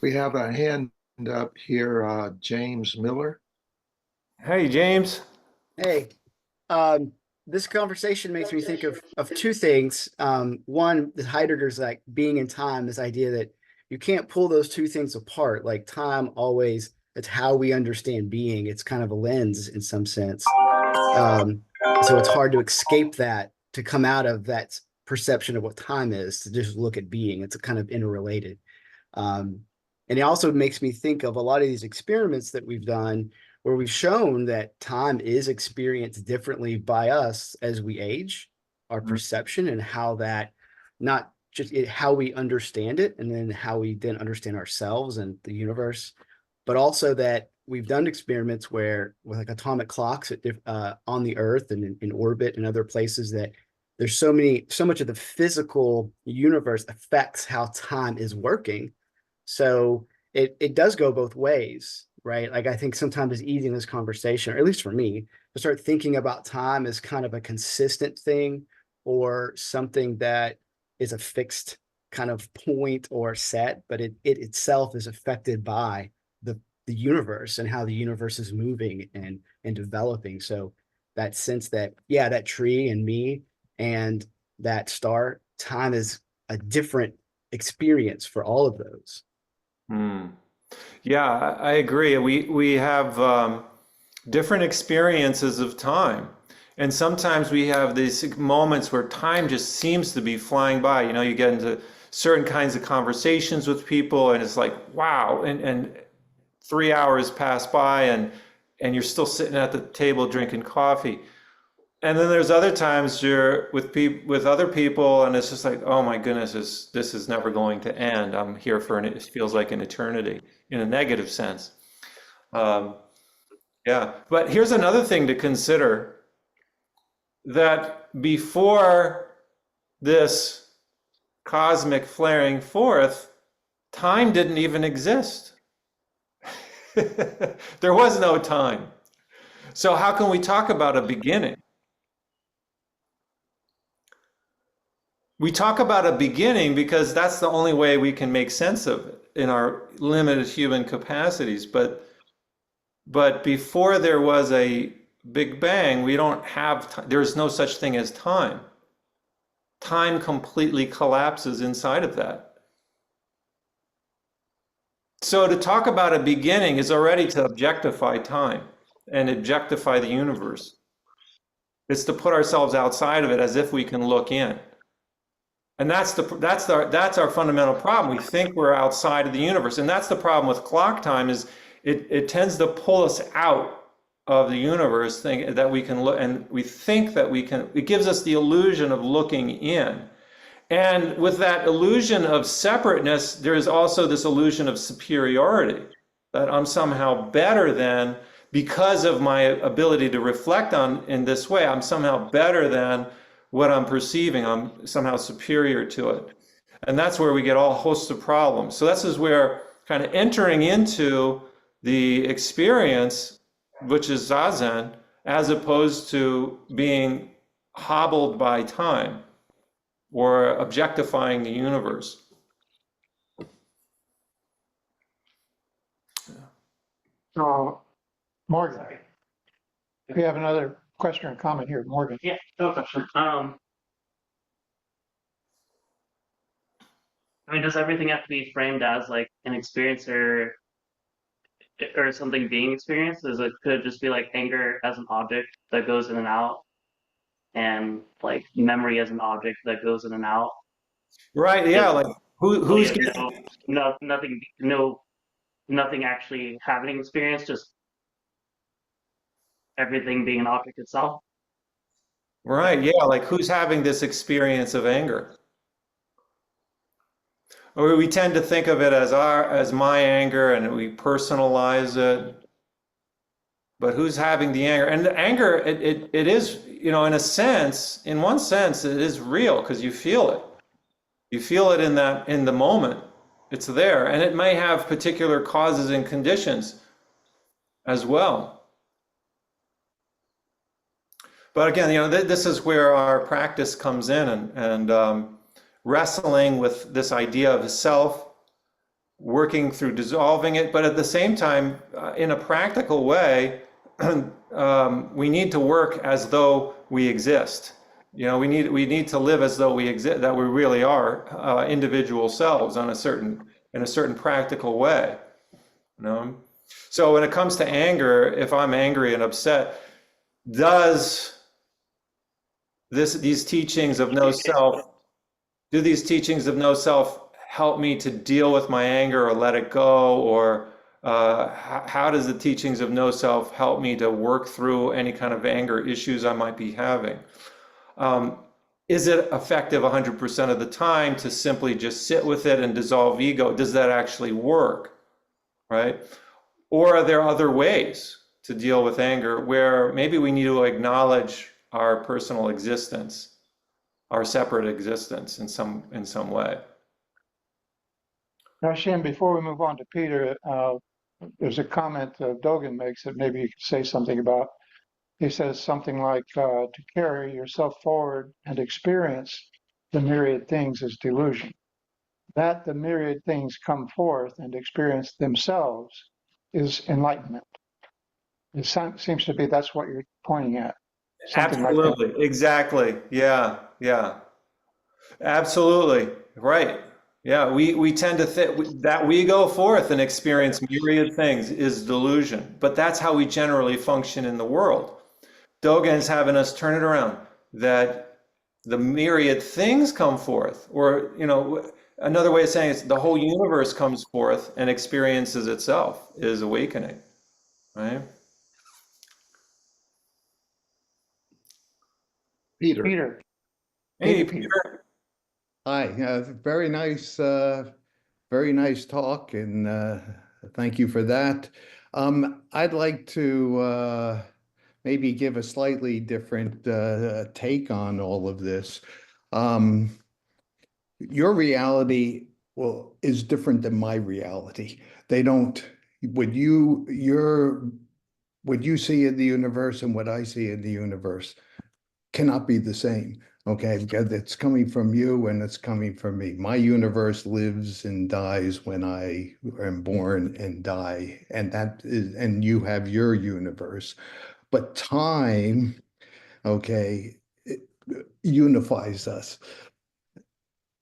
We have a hand up here, James Miller. Hey, James. Hey, this conversation makes me think of two things. One, the Heidegger's like being in time, this idea that you can't pull those two things apart. Like time always, it's how we understand being. It's kind of a lens in some sense. So it's hard to escape that, to come out of that perception of what time is, to just look at being. It's a kind of interrelated. And it also makes me think of a lot of these experiments that we've done where we've shown that time is experienced differently by us as we age, our perception, and how that, not just how we understand it, and then how we then understand ourselves and the universe, but also that we've done experiments where with like atomic clocks on the Earth and in orbit and other places, that there's so much of the physical universe affects how time is working. So it does go both ways, right? Like I think sometimes it's easy in this conversation, or at least for me, to start thinking about time as kind of a consistent thing or something that is a fixed kind of point or set, but it itself is affected by the universe and how the universe is moving and developing. So that sense that, yeah, that tree and me and that star, time is a different experience for all of those. Yeah, I agree. We have different experiences of time. And sometimes we have these moments where time just seems to be flying by. You know, you get into certain kinds of conversations with people and it's like, wow, and 3 hours pass by and you're still sitting at the table drinking coffee. And then there's other times you're with other people and it's just like, oh my goodness, this is never going to end. I'm here for it feels like an eternity in a negative sense. Yeah, but here's another thing to consider, that before this cosmic flaring forth, time didn't even exist. There was no time. So how can we talk about a beginning? We talk about a beginning because that's the only way we can make sense of it in our limited human capacities. But before there was a Big Bang, we don't have time. There's no such thing as time. Time completely collapses inside of that. So to talk about a beginning is already to objectify time and objectify the universe. It's to put ourselves outside of it as if we can look in. And that's our fundamental problem. We think we're outside of the universe. And that's the problem with clock time, is it tends to pull us out of the universe, think that we can look, and we think that we can, it gives us the illusion of looking in. And with that illusion of separateness, there is also this illusion of superiority, that I'm somehow better than, because of my ability to reflect on in this way, I'm somehow better than what I'm perceiving. I'm somehow superior to it. And that's where we get all hosts of problems. So this is where kind of entering into the experience, which is Zazen, as opposed to being hobbled by time or objectifying the universe. So, Morgan, we have another question or comment here, Morgan. Yeah, no question. I mean, does everything have to be framed as like an experience or something being experienced? Could it just be like anger as an object that goes in and out, and like memory as an object that goes in and out? Right, yeah, like who's getting... nothing actually having experience, just everything being an object itself. Right, yeah, like who's having this experience of anger? Or we tend to think of it as my anger, and we personalize it. But who's having the anger? And the anger, it is, you know, in one sense, it is real because you feel it. You feel it in the moment. It's there, and it may have particular causes and conditions as well. But again, you know, this is where our practice comes in, and wrestling with this idea of self, working through dissolving it, but at the same time, in a practical way, we need to work as though we exist. You know, we need to live as though we exist, that we really are individual selves in a certain practical way. You know, so when it comes to anger, if I'm angry and upset, does these teachings of no self, do these teachings of no self help me to deal with my anger or let it go? Or how does the teachings of no self help me to work through any kind of anger issues I might be having? Is it effective 100% of the time to simply just sit with it and dissolve ego? Does that actually work, right? Or are there other ways to deal with anger where maybe we need to acknowledge our personal existence, our separate existence in some way? Daishin, before we move on to Peter, there's a comment Dogen makes that maybe you could say something about. He says something like, to carry yourself forward and experience the myriad things is delusion. That the myriad things come forth and experience themselves is enlightenment. It seems to be that's what you're pointing at. Something Absolutely. like that. Exactly. Yeah. Yeah. Absolutely. Right. Yeah. We tend to think that we go forth and experience myriad things is delusion, but that's how we generally function in the world. Dogen's having us turn it around, that the myriad things come forth, or, you know, another way of saying it is the whole universe comes forth and experiences itself, is awakening, right? Peter. Peter. Hey, Peter. Peter. Hi, very nice talk, and thank you for that. I'd like to maybe give a slightly different take on all of this. Your reality, well, is different than my reality. They don't, what you see in the universe and what I see in the universe cannot be the same. Okay, because it's coming from you and it's coming from me. My universe lives and dies when I am born and die, and and you have your universe. But time, okay, it unifies us.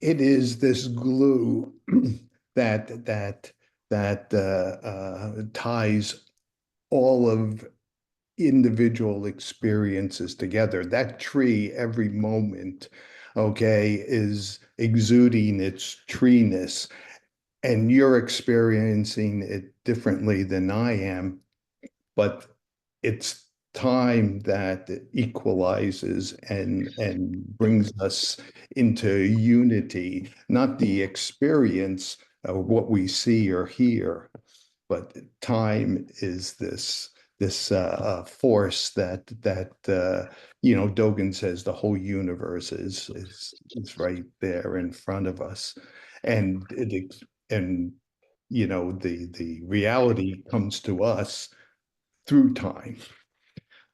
It is this glue that ties all of individual experiences together. That tree, every moment, okay, is exuding its treeness, and you're experiencing it differently than I am, but it's time that equalizes and brings us into unity, not the experience of what we see or hear, but time is this force that Dogen says the whole universe is right there in front of us, and the reality comes to us through time.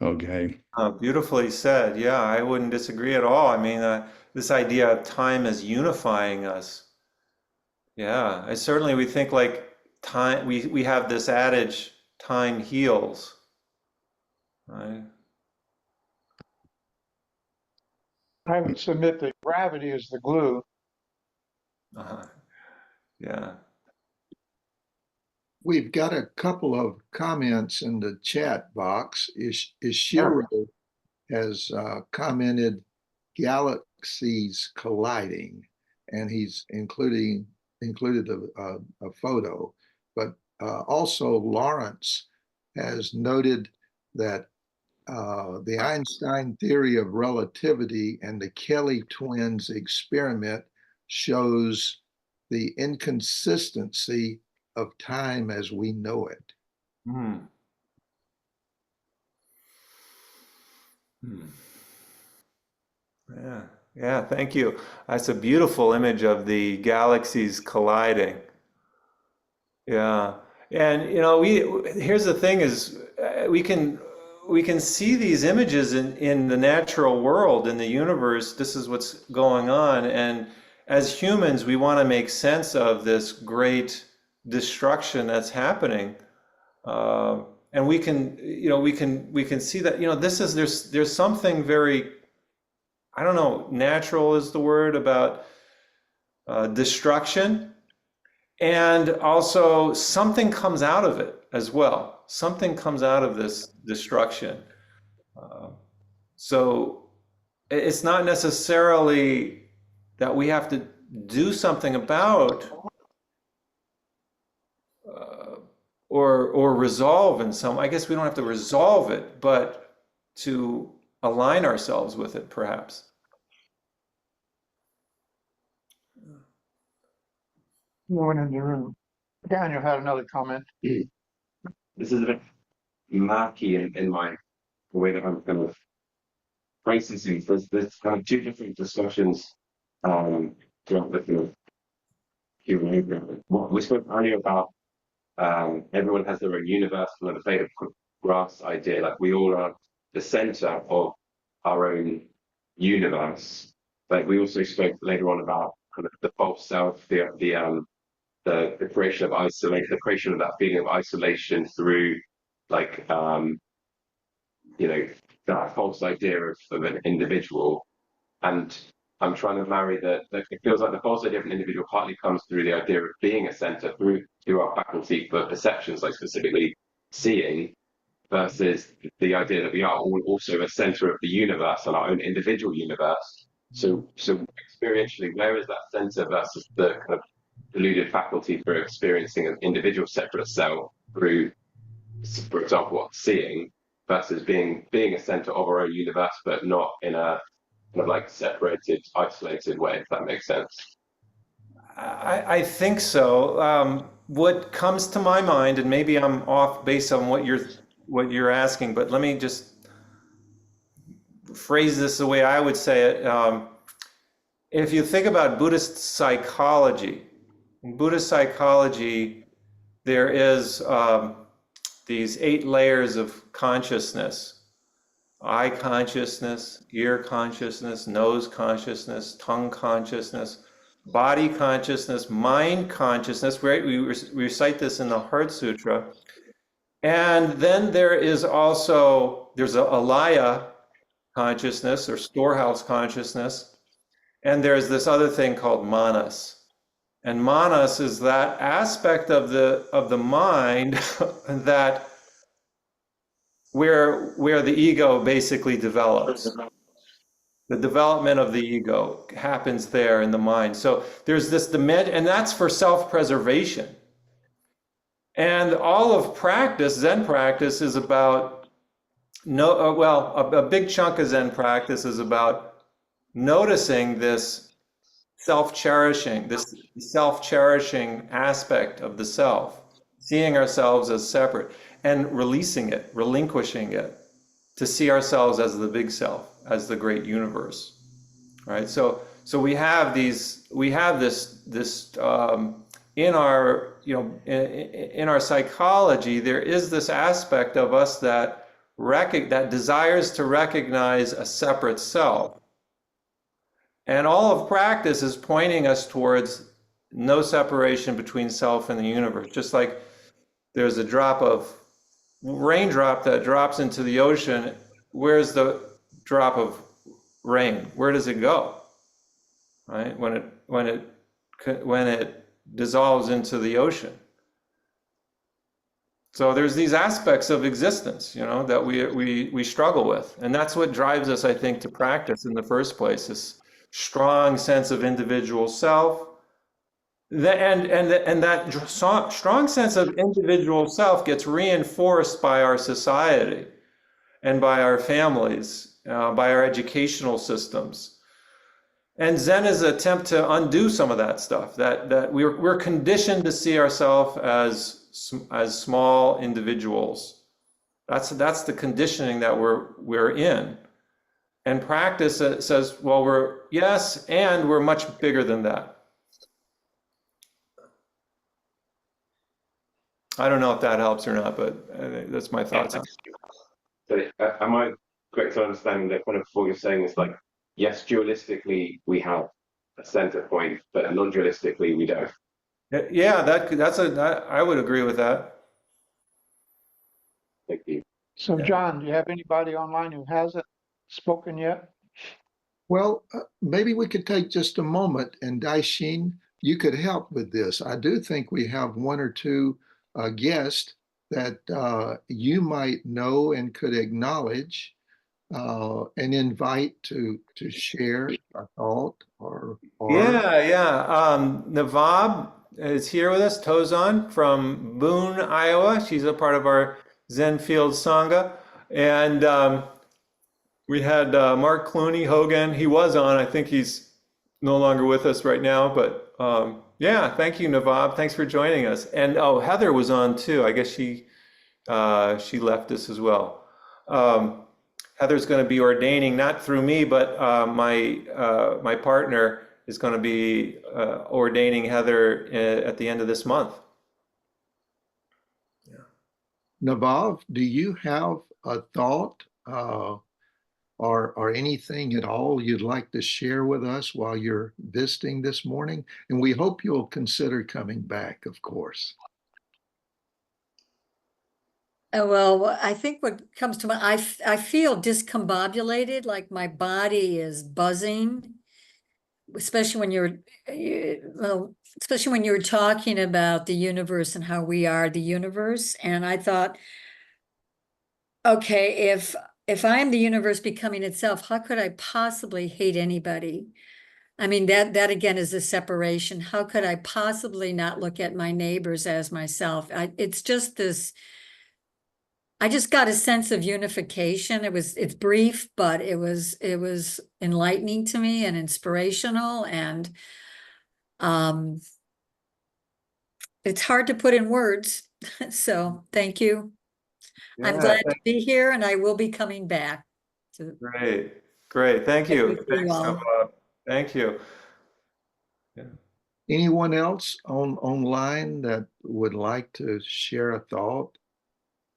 Okay. Beautifully said. Yeah, I wouldn't disagree at all. I mean, this idea of time as unifying us. Yeah, we think like time, we have this adage, time heals, right? I would submit that gravity is the glue. Yeah. We've got a couple of comments in the chat box. Ishiro has commented galaxies colliding, and he's included a photo. But also Lawrence has noted that the Einstein theory of relativity and the Kelly twins experiment shows the inconsistency of time as we know it. Hmm. Yeah, yeah, thank you. That's a beautiful image of the galaxies colliding. Yeah. And here's the thing is we can see these images in the natural world, in the universe. This is what's going on. And as humans, we want to make sense of this great destruction that's happening. and we can, we can see that, there's something very, I don't know, natural is the word, about destruction, and also something comes out of it as well. Something comes out of this destruction. So it's not necessarily that we have to do something about or resolve in some, I guess we don't have to resolve it, but to align ourselves with it, perhaps. No one in the room. Daniel had another comment. This is a bit murky in my way that I'm kind of processing. There's kind of two different discussions throughout the kind of Q&A. We spoke earlier about everyone has their own universe, and the blade of grass idea, like we all are the center of our own universe. Like we also spoke later on about kind of the false self, the creation of isolation, the creation of that feeling of isolation through like that false idea of an individual. And I'm trying to marry that. It feels like the false idea of an individual partly comes through the idea of being a center through our faculty for perceptions, like specifically seeing, versus the idea that we are all also a center of the universe and our own individual universe. So experientially, where is that center versus the kind of deluded faculty for experiencing an individual separate self through, for example, what seeing, versus being a center of our own universe, but not in a kind of like separated, isolated way, if that makes sense. I think so. What comes to my mind, and maybe I'm off based on what you're asking, but let me just phrase this the way I would say it. If you think about Buddhist psychology, in Buddhist psychology, there is these 8 layers of consciousness: eye consciousness, ear consciousness, nose consciousness, tongue consciousness, body consciousness, mind consciousness, right? We recite this in the Heart Sutra. And then there's a alaya consciousness, or storehouse consciousness. And there's this other thing called manas. And manas is that aspect of the mind that where the ego basically develops. The development of the ego happens there in the mind. So there's this dimension, and that's for self-preservation. And all of practice, Zen practice, is about a big chunk of Zen practice is about noticing this self-cherishing aspect of the self, seeing ourselves as separate, and releasing it, relinquishing it, to see ourselves as the big self, as the great universe, right? So we have this in our in our psychology. There is this aspect of us that desires to recognize a separate self, and all of practice is pointing us towards no separation between self and the universe. Just like there's a drop of raindrop that drops into the ocean, where's the drop of rain? Where does it go? Right? When it dissolves into the ocean. So there's these aspects of existence, that we struggle with, and that's what drives us, I think, to practice in the first place. This strong sense of individual self. And that strong sense of individual self gets reinforced by our society and by our families, by our educational systems. And Zen is an attempt to undo some of that stuff, that we're conditioned to see ourselves as small individuals. That's the conditioning that we're in. And practice says, well, we're much bigger than that. I don't know if that helps or not, but that's my thoughts. So am I correct to understanding that kind of what you're saying is like, yes, dualistically we have a center point, but non-dualistically we don't? Yeah, I would agree with that. Thank you. So, Yeah. John, do you have anybody online who hasn't spoken yet? Well, maybe we could take just a moment and Daishin, you could help with this. I do think we have one or two guests that you might know and could acknowledge and invite to share a thought or Yeah. Navab is here with us, Tozan from Boone, Iowa. She's a part of our Zen Fields Sangha. And we had Mark Clooney, Hogan. He was on. I think he's no longer with us right now. But yeah, thank you, Navab. Thanks for joining us. And oh, Heather was on too. I guess she left us as well. Heather's going to be ordaining, not through me, but my partner is going to be ordaining Heather at the end of this month. Navav, do you have a thought or anything at all you'd like to share with us while you're visiting this morning? And we hope you'll consider coming back, of course. Well, I think what comes to mind, I feel discombobulated, like my body is buzzing, especially when especially when you're talking about the universe and how we are the universe. And I thought, okay, if I'm the universe becoming itself, how could I possibly hate anybody? I mean, that again is a separation. How could I possibly not look at my neighbors as myself? It's just this. I just got a sense of unification. It's brief, but it was enlightening to me and inspirational, and it's hard to put in words. So thank you. Yeah, I'm glad to be here, and I will be coming back. Great. Thank you. Thanks, Navab. Thank you. Yeah. Anyone else online that would like to share a thought?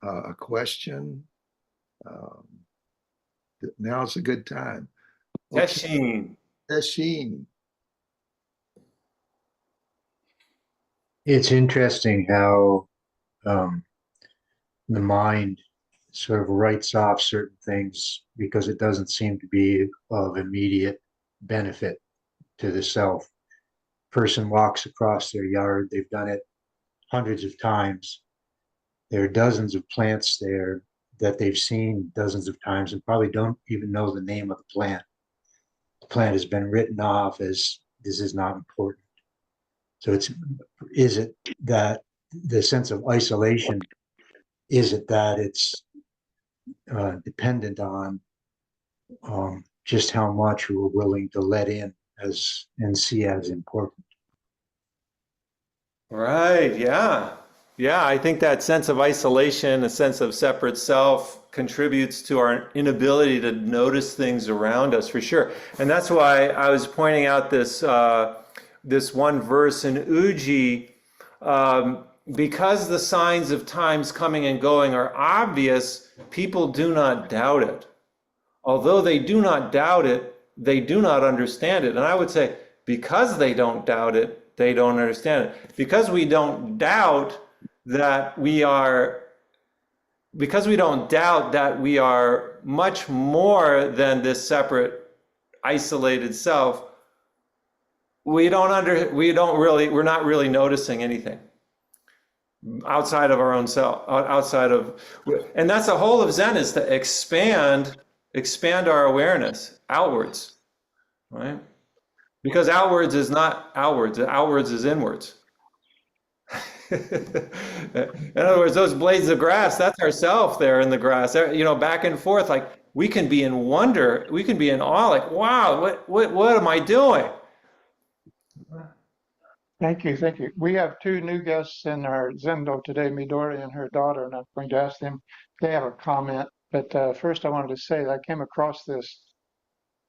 A question. Now's a good time. Daishin. Daishin. It's interesting how the mind sort of writes off certain things because it doesn't seem to be of immediate benefit to the self. Person walks across their yard, they've done it hundreds of times. There are dozens of plants there that they've seen dozens of times and probably don't even know the name of the plant. The plant has been written off as this is not important. So is it that the sense of isolation, is it that it's dependent on just how much we're willing to let in and see as important? Right. Yeah. I think that sense of isolation, a sense of separate self, contributes to our inability to notice things around us, for sure. And that's why I was pointing out this one verse in Uji, because the signs of times coming and going are obvious, people do not doubt it. Although they do not doubt it, they do not understand it. And I would say, because they don't doubt it, they don't understand it. Because we don't doubt that we are much more than this separate, isolated self, we're not really noticing anything outside of our own self, and that's the whole of Zen, is to expand our awareness outwards, right? Because outwards is not outwards is inwards. In other words, those blades of grass, that's ourself there in the grass, back and forth. Like, we can be in wonder, we can be in awe, like, wow, what am I doing? Thank you. We have two new guests in our Zendo today, Midori and her daughter, and I'm going to ask them if they have a comment. But first I wanted to say that I came across this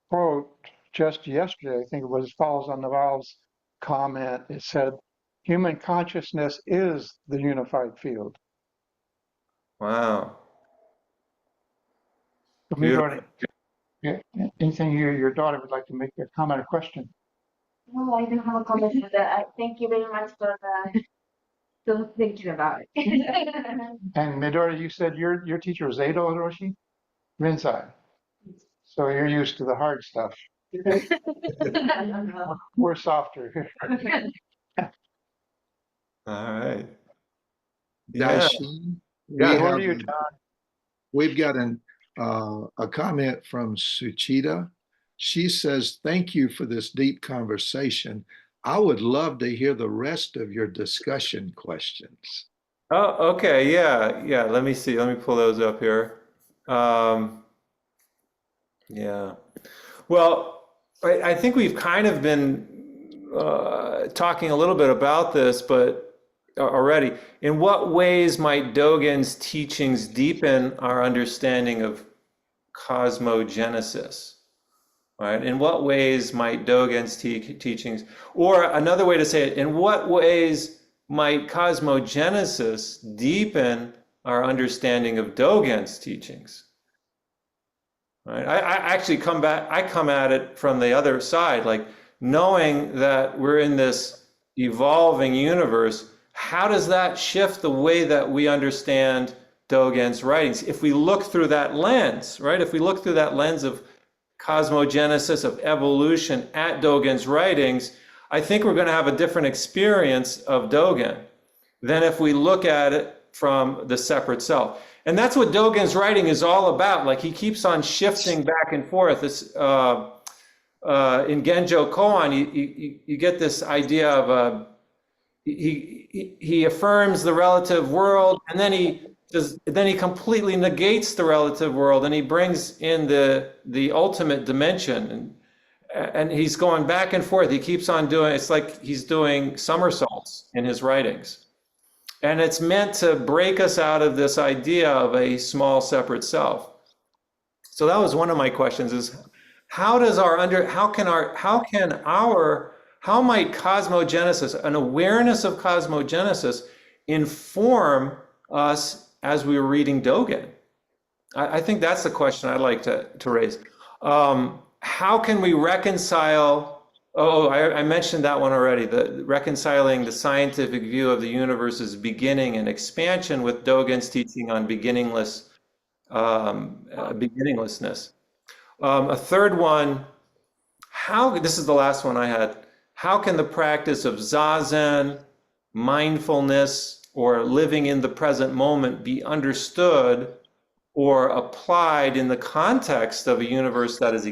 quote just yesterday. I think it was, follows on Naval's comment. It said, "Human consciousness is the unified field." Wow. So Midori, anything your daughter would like to make a comment or question? No, I don't have a comment for that. Thank you very much for the Still thinking about it. And Midori, you said your teacher was Eido Roshi? Rinzai. So you're used to the hard stuff. We're softer here. All right. Yeah. Daishin, Yeah. Over to you, John. we've got a comment from Suchita. She says, "Thank you for this deep conversation. I would love to hear the rest of your discussion questions." Oh, okay. Yeah. Yeah. Let me see. Let me pull those up here. Yeah. Well, I think we've kind of been talking a little bit about this, but already, in what ways might Dogen's teachings deepen our understanding of cosmogenesis? Right? In what ways might Dogen's teachings, or another way to say it, in what ways might cosmogenesis deepen our understanding of Dogen's teachings? Right? I actually come at it from the other side, like knowing that we're in this evolving universe. How does that shift the way that we understand Dogen's writings? If we look through that lens, right? If we look through that lens of cosmogenesis, of evolution at Dogen's writings, I think we're going to have a different experience of Dogen than if we look at it from the separate self. And that's what Dogen's writing is all about. Like, he keeps on shifting back and forth. This, in Genjo Koan, you get this idea of he affirms the relative world, and then he completely negates the relative world, and he brings in the ultimate dimension, and he's going back and forth. He keeps on doing. It's like he's doing somersaults in his writings. And it's meant to break us out of this idea of a small separate self. So that was one of my questions: is how might cosmogenesis, an awareness of cosmogenesis, inform us as we were reading Dogen? I think that's the question I'd like to raise. How can we reconcile? I mentioned that one already, reconciling the scientific view of the universe's beginning and expansion with Dogen's teaching on beginninglessness. A third one, this is the last one I had. How can the practice of Zazen, mindfulness, or living in the present moment be understood or applied in the context of a universe that is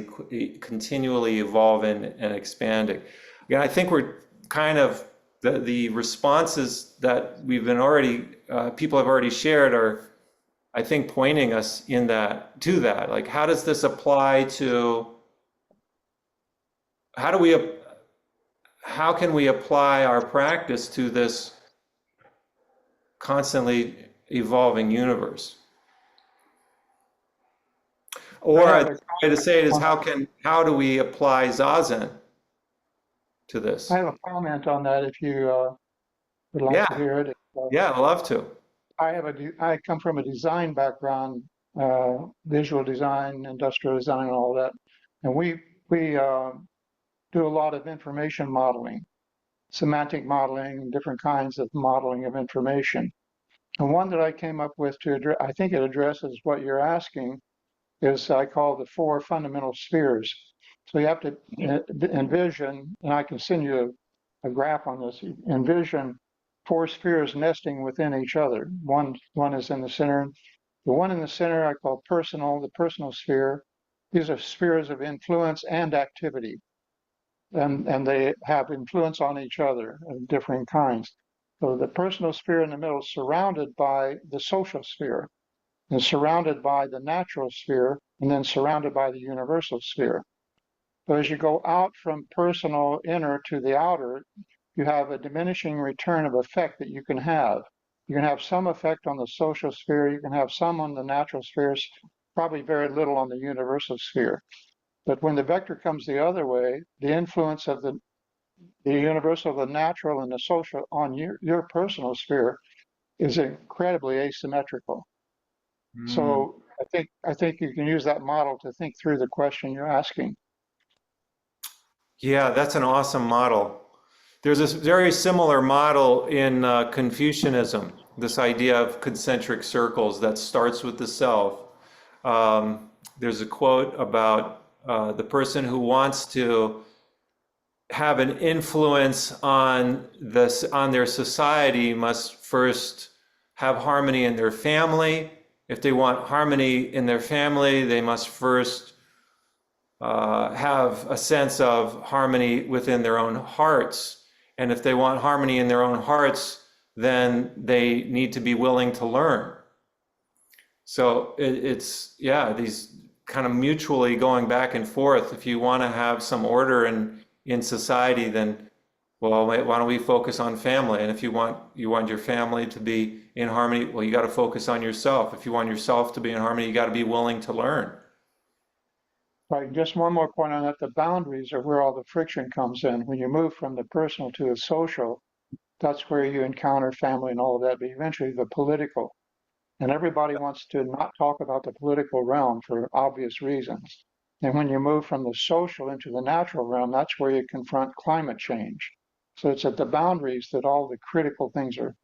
continually evolving and expanding? Again, I think we're kind of, the responses that people have already shared are, I think, pointing us to that. Like, how does this apply to, how can we apply our practice to this constantly evolving universe? Or a way to say it is, how do we apply Zazen to this? I have a comment on that if you would like to hear it. Yeah, I'd love to. I come from a design background, visual design, industrial design, and all that. And we do a lot of information modeling, semantic modeling, different kinds of modeling of information. And one that I came up with to address, I think it addresses what you're asking, is I call the 4 fundamental spheres. So you have to envision, and I can send you a graph on this, envision 4 spheres nesting within each other. One is in the center. The one in the center I call the personal sphere. These are spheres of influence and activity. And they have influence on each other of different kinds. So the personal sphere in the middle is surrounded by the social sphere, and surrounded by the natural sphere, and then surrounded by the universal sphere. So as you go out from personal inner to the outer, you have a diminishing return of effect that you can have. You can have some effect on the social sphere, you can have some on the natural spheres, probably very little on the universal sphere. But when the vector comes the other way, the influence of the universal, the natural, and the social on your personal sphere is incredibly asymmetrical. So I think you can use that model to think through the question you're asking. Yeah, that's an awesome model. There's a very similar model in Confucianism, this idea of concentric circles that starts with the self. There's a quote about the person who wants to have an influence on their society must first have harmony in their family. If they want harmony in their family, they must first have a sense of harmony within their own hearts. And if they want harmony in their own hearts, then they need to be willing to learn. So it's, yeah, these kind of mutually going back and forth. If you want to have some order in society, then, well, why don't we focus on family? And if you want your family to be in harmony, well, you got to focus on yourself. If you want yourself to be in harmony, you got to be willing to learn. Right, just one more point on that. The boundaries are where all the friction comes in. When you move from the personal to the social, that's where you encounter family and all of that, but eventually the political. And everybody wants to not talk about the political realm for obvious reasons. And when you move from the social into the natural realm, that's where you confront climate change. So it's at the boundaries that all the critical things are,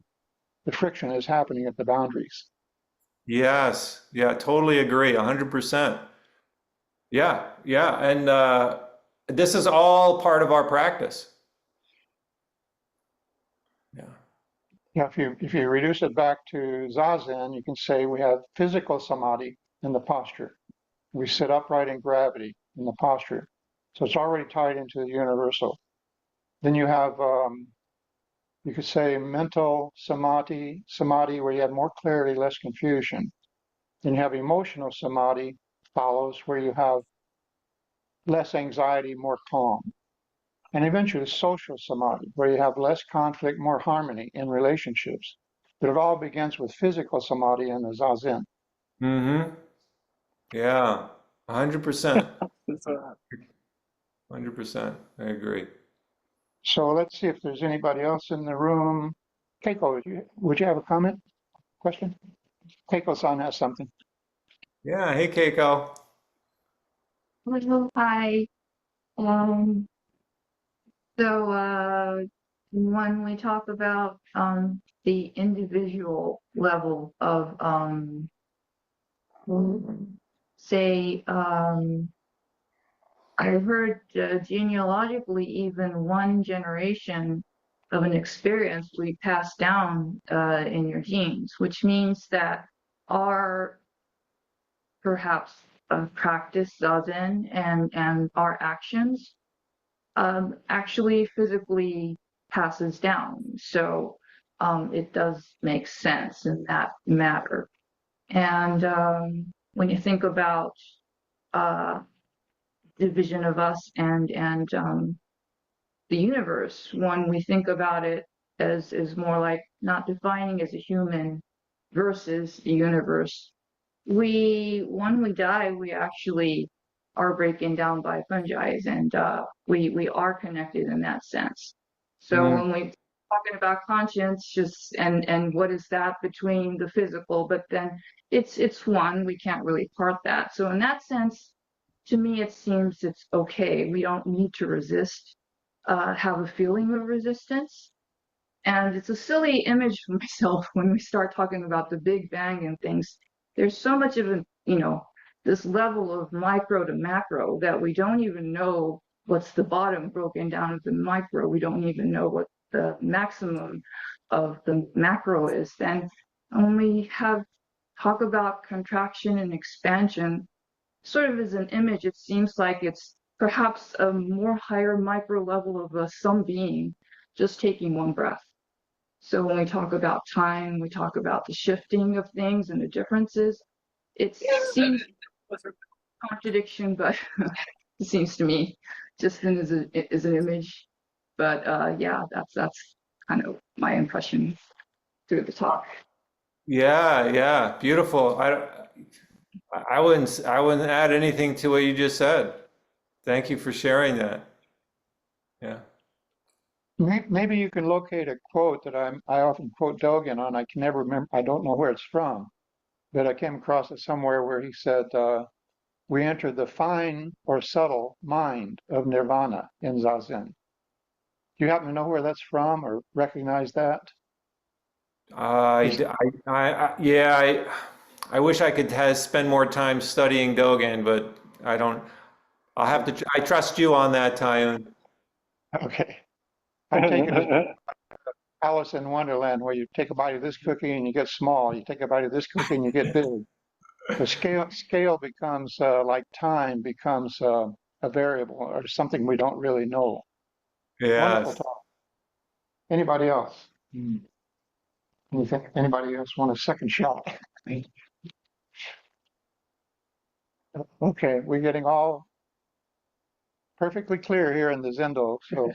the friction is happening at the boundaries. Yes, yeah, totally agree, 100%. Yeah, yeah, and this is all part of our practice. Yeah. Yeah, if you reduce it back to Zazen, you can say we have physical samadhi in the posture. We sit upright in gravity in the posture. So it's already tied into the universal. Then you have, you could say mental samadhi where you have more clarity, less confusion. Then you have emotional samadhi follows where you have less anxiety, more calm. And eventually social samadhi, where you have less conflict, more harmony in relationships. But it all begins with physical samadhi and the zazen. Mm-hmm. Yeah, 100%. 100%. I agree. So let's see if there's anybody else in the room. Keiko, would you have a comment, question? Keiko-san has something. Yeah, hey Keiko. Hello, hi. Um, when we talk about the individual level of say I heard genealogically even one generation of an experience we pass down in your genes, which means that our perhaps practice Zazen and our actions actually physically passes down. So it does make sense in that matter. And when you think about division of us and the universe, when we think about it as more like not defining as a human versus the universe, when we die, we actually are breaking down by fungi, and we are connected in that sense. So when we talking about conscience, just and what is that between the physical, but then it's one, we can't really part that. So in that sense, to me, it seems it's okay. We don't need to resist, have a feeling of resistance. And it's a silly image for myself when we start talking about the Big Bang and things. There's so much of a, this level of micro to macro that we don't even know what's the bottom broken down into micro. We don't even know what the maximum of the macro is. Then when we talk about contraction and expansion, sort of as an image, it seems like it's perhaps a more higher micro level of some being just taking one breath. So when we talk about time, we talk about the shifting of things and the differences. It seems a contradiction, but it seems to me just as an image. But yeah, that's kind of my impression through the talk. Yeah, beautiful. I wouldn't add anything to what you just said. Thank you for sharing that. Yeah. Maybe you can locate a quote that I often quote Dogen on. I can never remember. I don't know where it's from, but I came across it somewhere where he said, "We enter the fine or subtle mind of nirvana in Zazen." Do you happen to know where that's from or recognize that? Yeah, I wish I could spend more time studying Dogen, but I don't. I'll have to. I trust you on that, Tayun. Okay. I take it as Alice in Wonderland, where you take a bite of this cookie and you get small. You take a bite of this cookie and you get big. The scale becomes like time becomes a variable or something we don't really know. Wonderful Yes. talk. Anybody else? Anything? Anybody else want a second shot? Okay, we're getting all perfectly clear here in the Zendo. So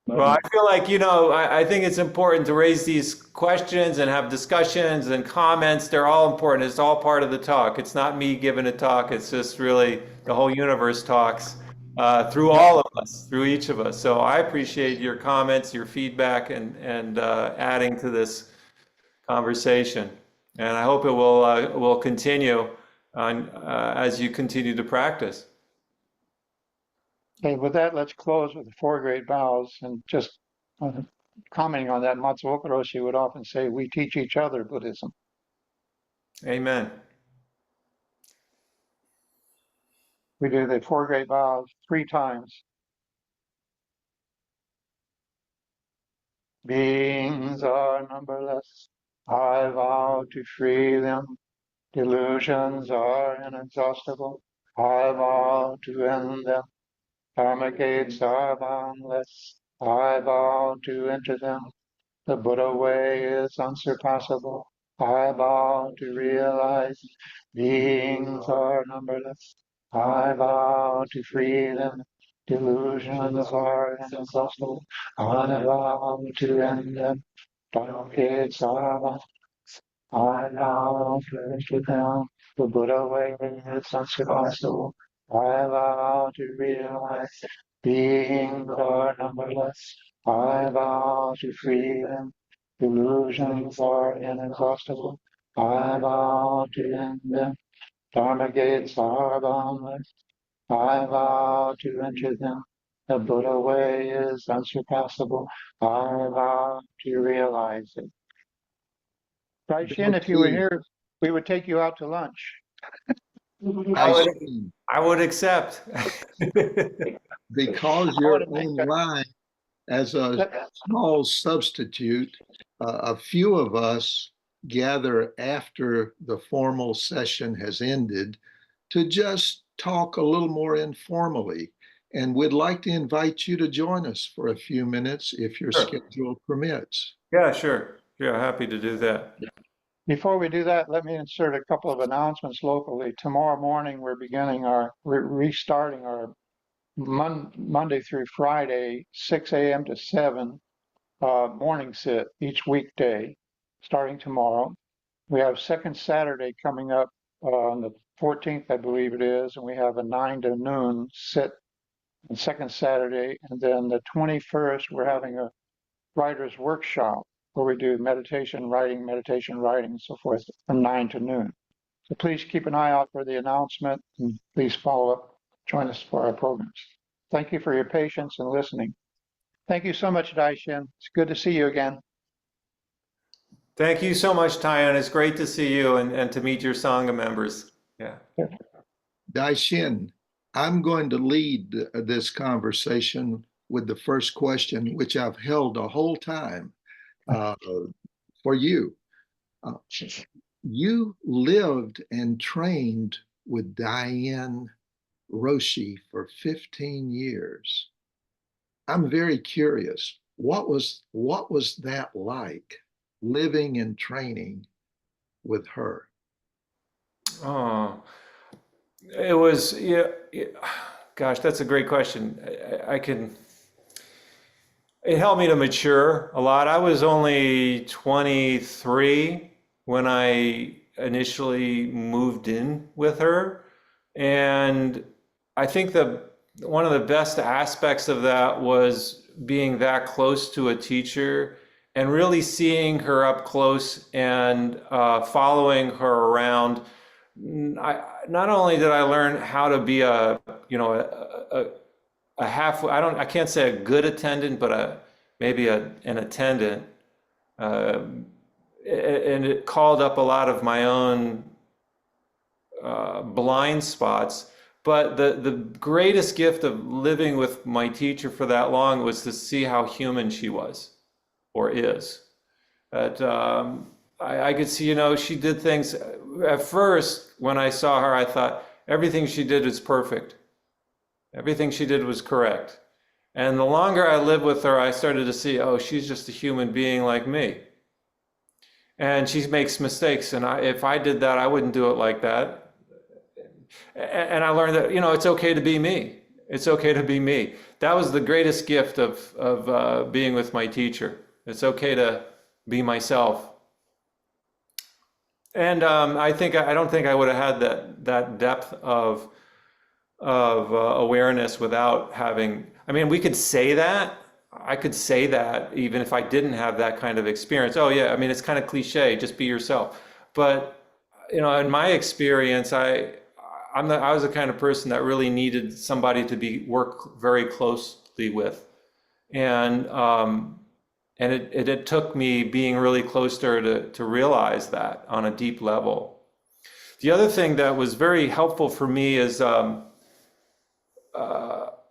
Well, I feel like, I think it's important to raise these questions and have discussions and comments. They're all important. It's all part of the talk. It's not me giving a talk. It's just really the whole universe talks through all of us, through each of us. So I appreciate your comments, your feedback, and adding to this conversation. And I hope it will continue on as you continue to practice. okay, with that, let's close with the four great vows and just commenting on that. Matsuoka Roshi would often say, "We teach each other Buddhism." Amen. We do the four great vows 3 times. Beings are numberless. I vow to free them. Delusions are inexhaustible. I vow to end them. Dharma gates are boundless. I vow to enter them. The Buddha way is unsurpassable. I vow to realize. Beings are numberless. I vow to free them. Delusions are inexhaustible. I vow to end them. Dharma gates are boundless. I vow to enter them. The Buddha way is unsurpassable. I vow to realize. Beings are numberless. I vow to free them. Delusions are inexhaustible. I vow to end them. Dharma gates are boundless. I vow to enter them. The Buddha way is unsurpassable. I vow to realize it. Daishin, if you were here, we would take you out to lunch. I would accept. Because you're online as a small substitute, a few of us gather after the formal session has ended to just talk a little more informally. And we'd like to invite you to join us for a few minutes if your schedule permits. Yeah, sure. Yeah, happy to do that. Before we do that, let me insert a couple of announcements locally. Tomorrow morning, we're restarting our Monday through Friday, 6 a.m. to 7 morning sit each weekday, starting tomorrow. We have second Saturday coming up on the 14th, I believe it is, and we have a 9 to noon sit on second Saturday. And then the 21st, we're having a writer's workshop where we do meditation, writing, and so forth from 9 to noon. So please keep an eye out for the announcement and please follow up, join us for our programs. Thank you for your patience and listening. Thank you so much, Daishin. It's good to see you again. Thank you so much, Tayun. It's great to see you and to meet your Sangha members. Yeah. Daishin, I'm going to lead this conversation with the first question, which I've held the whole time for you. You lived and trained with Dai-En Roshi for 15 years. I'm very curious. What was that like, living and training with her? Oh, it was, gosh, that's a great question. It helped me to mature a lot. I was only 23 when I initially moved in with her. And I think one of the best aspects of that was being that close to a teacher and really seeing her up close and following her around. Not only did I learn how to be a I can't say a good attendant, but maybe an attendant. And it called up a lot of my own blind spots. But the greatest gift of living with my teacher for that long was to see how human she was, or is. That I could see, she did things. At first, when I saw her, I thought everything she did was perfect. Everything she did was correct. And the longer I lived with her, I started to see, oh, she's just a human being like me. And she makes mistakes. And if I did that, I wouldn't do it like that. And I learned that, it's okay to be me. It's okay to be me. That was the greatest gift of being with my teacher. It's okay to be myself. And I don't think I would have had that depth of awareness without having. I mean, we could say that. I could say that even if I didn't have that kind of experience. Oh yeah, I mean, it's kind of cliche, just be yourself. But in my experience, I was the kind of person that really needed somebody to work very closely with, and it took me being really close to her to realize that on a deep level. The other thing that was very helpful for me is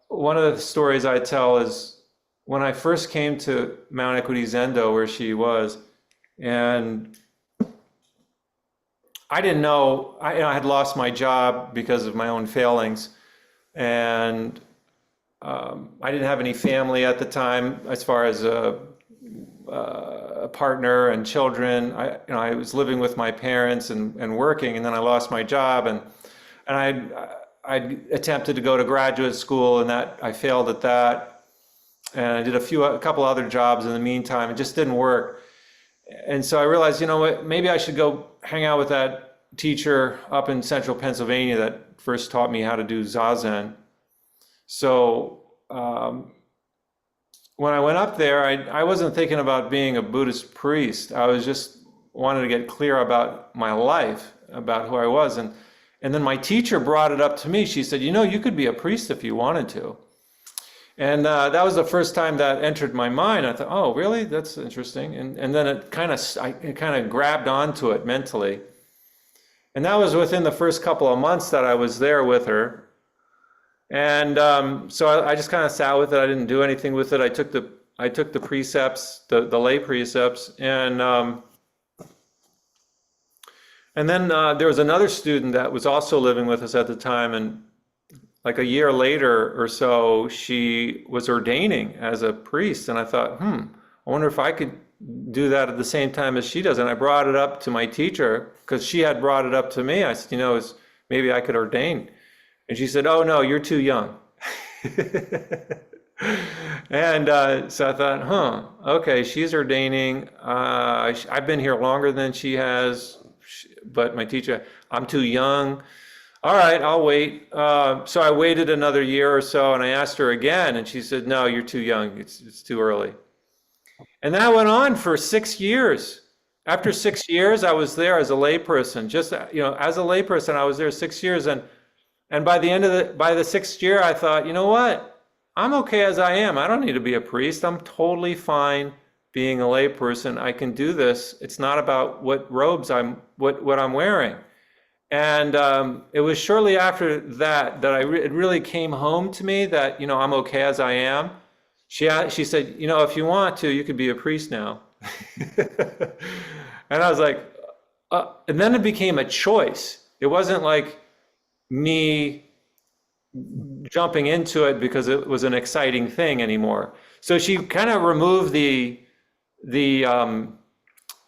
one of the stories I tell is when I first came to Mount Equity Zendo, where she was, and I didn't know, I had lost my job because of my own failings, and I didn't have any family at the time as far as a partner and children. I was living with my parents and working, and then I lost my job, and I attempted to go to graduate school, and that I failed at that. And I did a couple other jobs in the meantime. It just didn't work. And so I realized, what, maybe I should go hang out with that teacher up in central Pennsylvania that first taught me how to do Zazen. So when I went up there, I wasn't thinking about being a Buddhist priest. I was just wanted to get clear about my life, about who I was. And then my teacher brought it up to me. She said, you could be a priest if you wanted to. And that was the first time that entered my mind. I thought, oh, really? That's interesting. And then it kind of grabbed onto it mentally. And that was within the first couple of months that I was there with her. And so I just kind of sat with it. I didn't do anything with it. I took the precepts, the lay precepts, and then there was another student that was also living with us at the time, and like a year later or so, she was ordaining as a priest, and I thought, I wonder if I could do that at the same time as she does. And I brought it up to my teacher because she had brought it up to me. I said, maybe I could ordain. And she said, oh no, you're too young. And so I thought, okay, she's ordaining. I've been here longer than she has, but my teacher, I'm too young. All right, I'll wait. So I waited another year or so, and I asked her again, and she said, no, you're too young. It's too early. And that went on for 6 years. After 6 years, I was there as a layperson. Just, as a layperson, I was there 6 years. And by the sixth year, I thought, you know what? I'm okay as I am. I don't need to be a priest. I'm totally fine being a layperson. I can do this. It's not about what robes what I'm wearing. And it was shortly after that it really came home to me that, I'm okay as I am. She said, if you want to, you could be a priest now. And I was like, and then it became a choice. It wasn't like me jumping into it because it was an exciting thing anymore. So she kind of removed the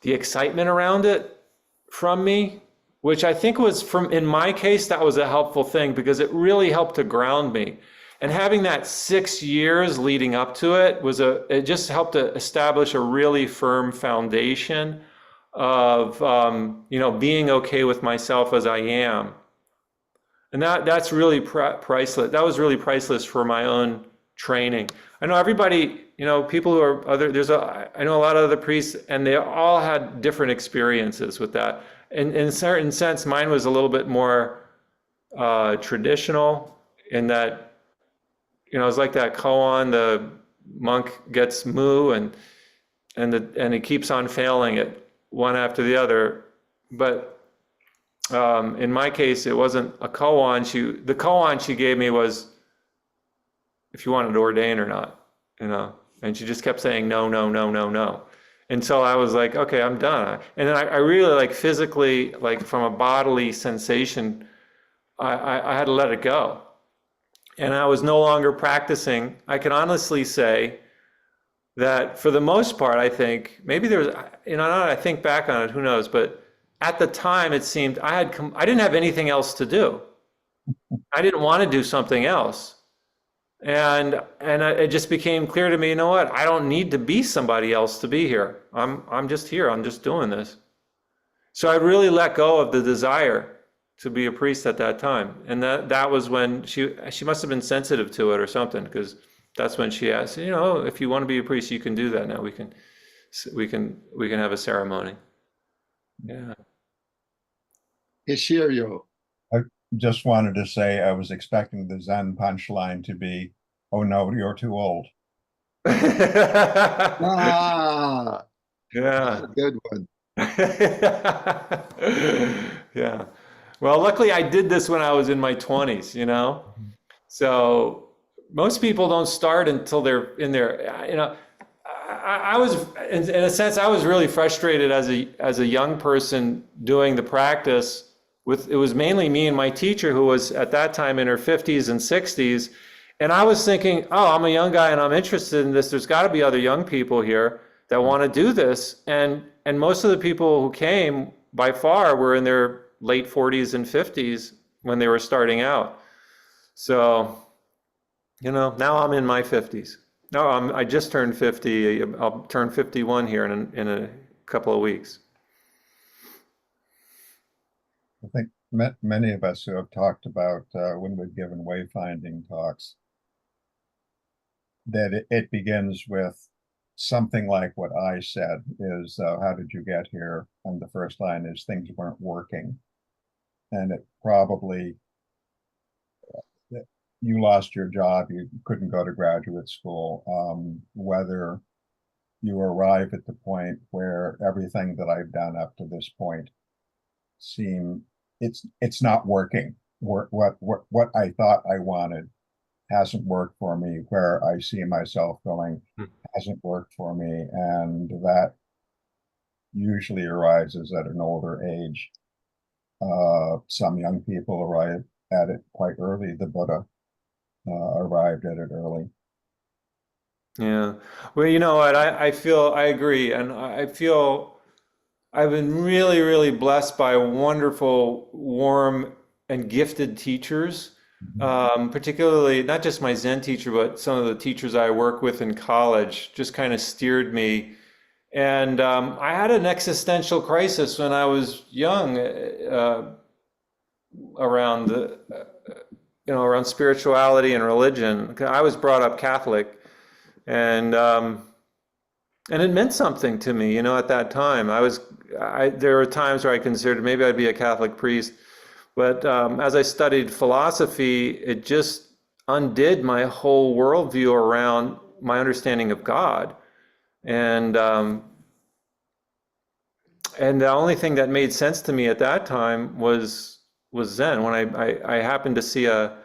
excitement around it from me, which I think was in my case, that was a helpful thing because it really helped to ground me. And having that 6 years leading up to it it just helped to establish a really firm foundation of, being okay with myself as I am. And that's really priceless. That was really priceless for my own training. I know everybody, people who are I know a lot of other priests, and they all had different experiences with that. And in a certain sense, mine was a little bit more traditional in that, it's like that koan, the monk gets mu and he keeps on failing it one after the other. But in my case, it wasn't a koan. The koan she gave me was if you wanted to ordain or not, and she just kept saying no, no, no, no, no. Until I was like, okay, I'm done. And then I really like physically, like from a bodily sensation, I had to let it go. And I was no longer practicing. I can honestly say that for the most part, I think, maybe there's, now that I think back on it, who knows, but at the time it seemed I didn't have anything else to do. I didn't want to do something else. And it just became clear to me, you know what? I don't need to be somebody else to be here. I'm just here. I'm just doing this. So I really let go of the desire to be a priest at that time. And that was when she must have been sensitive to it or something, because that's when she asked, if you want to be a priest, you can do that now. We can have a ceremony. Yeah. Ishiryo. Just wanted to say I was expecting the Zen punchline to be, "Oh no, you're too old." Ah, Yeah. good one. Yeah. Well, luckily I did this when I was in my 20s, So most people don't start until they're in their, I was, in a sense, I was really frustrated as a young person doing the practice. It was mainly me and my teacher, who was at that time in her 50s and 60s. And I was thinking, oh, I'm a young guy and I'm interested in this. There's got to be other young people here that want to do this. And most of the people who came by far were in their late 40s and 50s when they were starting out. So, now I'm in my 50s. No, I just turned 50. I'll turn 51 here in a couple of weeks. I think many of us who have talked about when we've given wayfinding talks, that it begins with something like what I said is, how did you get here? And the first line is, things weren't working. And it probably, you lost your job, you couldn't go to graduate school, whether you arrive at the point where everything that I've done up to this point it's not working. What I thought I wanted hasn't worked for me. Where I see myself going hasn't worked for me, and that usually arises at an older age. Some young people arrive at it quite early. The Buddha arrived at it early. Yeah. Well, you know what? I agree. And I feel I've been really, really blessed by wonderful, warm, and gifted teachers, particularly not just my Zen teacher, but some of the teachers I work with in college just kind of steered me. And I had an existential crisis when I was young around around spirituality and religion. I was brought up Catholic, and it meant something to me, at that time. There were times where I considered maybe I'd be a Catholic priest, but as I studied philosophy, it just undid my whole worldview around my understanding of God. And the only thing that made sense to me at that time was Zen. When I happened to see a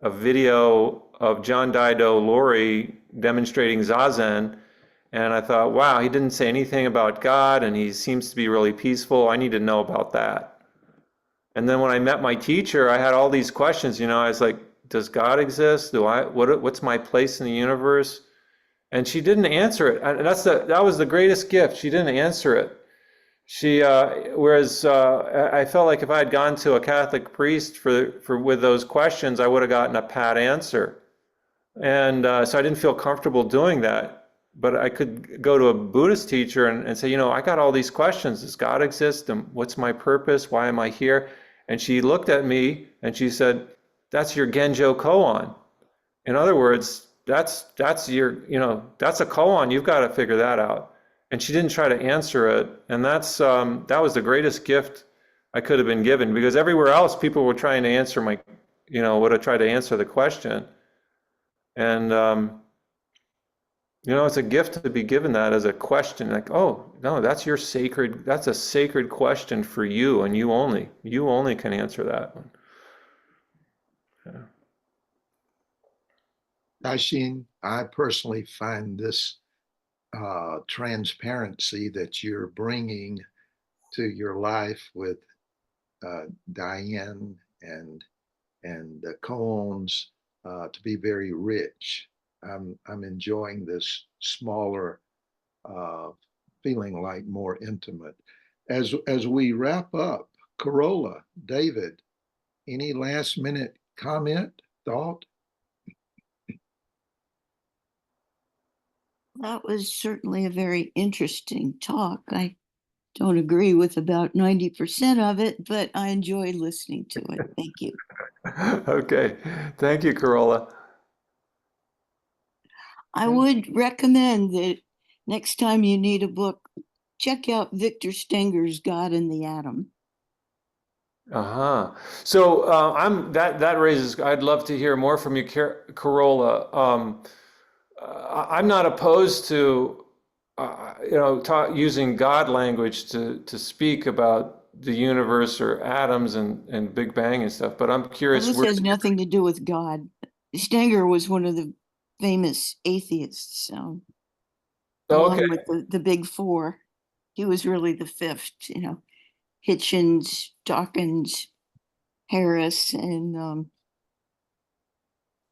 video of John Daido Loori demonstrating Zazen, and I thought, wow, he didn't say anything about God, and he seems to be really peaceful. I need to know about that. And then when I met my teacher, I had all these questions. I was like, does God exist? What's my place in the universe? And she didn't answer it. And that was the greatest gift. She didn't answer it. Whereas I felt like if I had gone to a Catholic priest with those questions, I would have gotten a pat answer. And so I didn't feel comfortable doing that. But I could go to a Buddhist teacher and say, I got all these questions. Does God exist? And what's my purpose? Why am I here? And she looked at me and she said, that's your Genjo koan. In other words, that's your, that's a koan. You've got to figure that out. And she didn't try to answer it. And that was the greatest gift I could have been given, because everywhere else people were trying to answer would have tried to answer the question. And it's a gift to be given that as a question, like, oh, no, that's a sacred question for you, and you only can answer that one. Yeah. Daishin, I personally find this transparency that you're bringing to your life with Dai-En and the koans to be very rich. I'm enjoying this smaller, feeling like more intimate. As we wrap up, Corolla, David, any last minute comment, thought? That was certainly a very interesting talk. I don't agree with about 90% of it, but I enjoyed listening to it. Thank you. Okay. Thank you, Corolla. I would recommend that next time you need a book, check out Victor Stenger's God and the Atom. Uh-huh. So that raises, I'd love to hear more from you, Corolla. I'm not opposed to using God language to speak about the universe or atoms and Big Bang and stuff, but I'm curious. Well, this has nothing to do with God. Stenger was one of the famous atheists, so along with the big four, he was really the fifth. Hitchens, Dawkins, Harris, and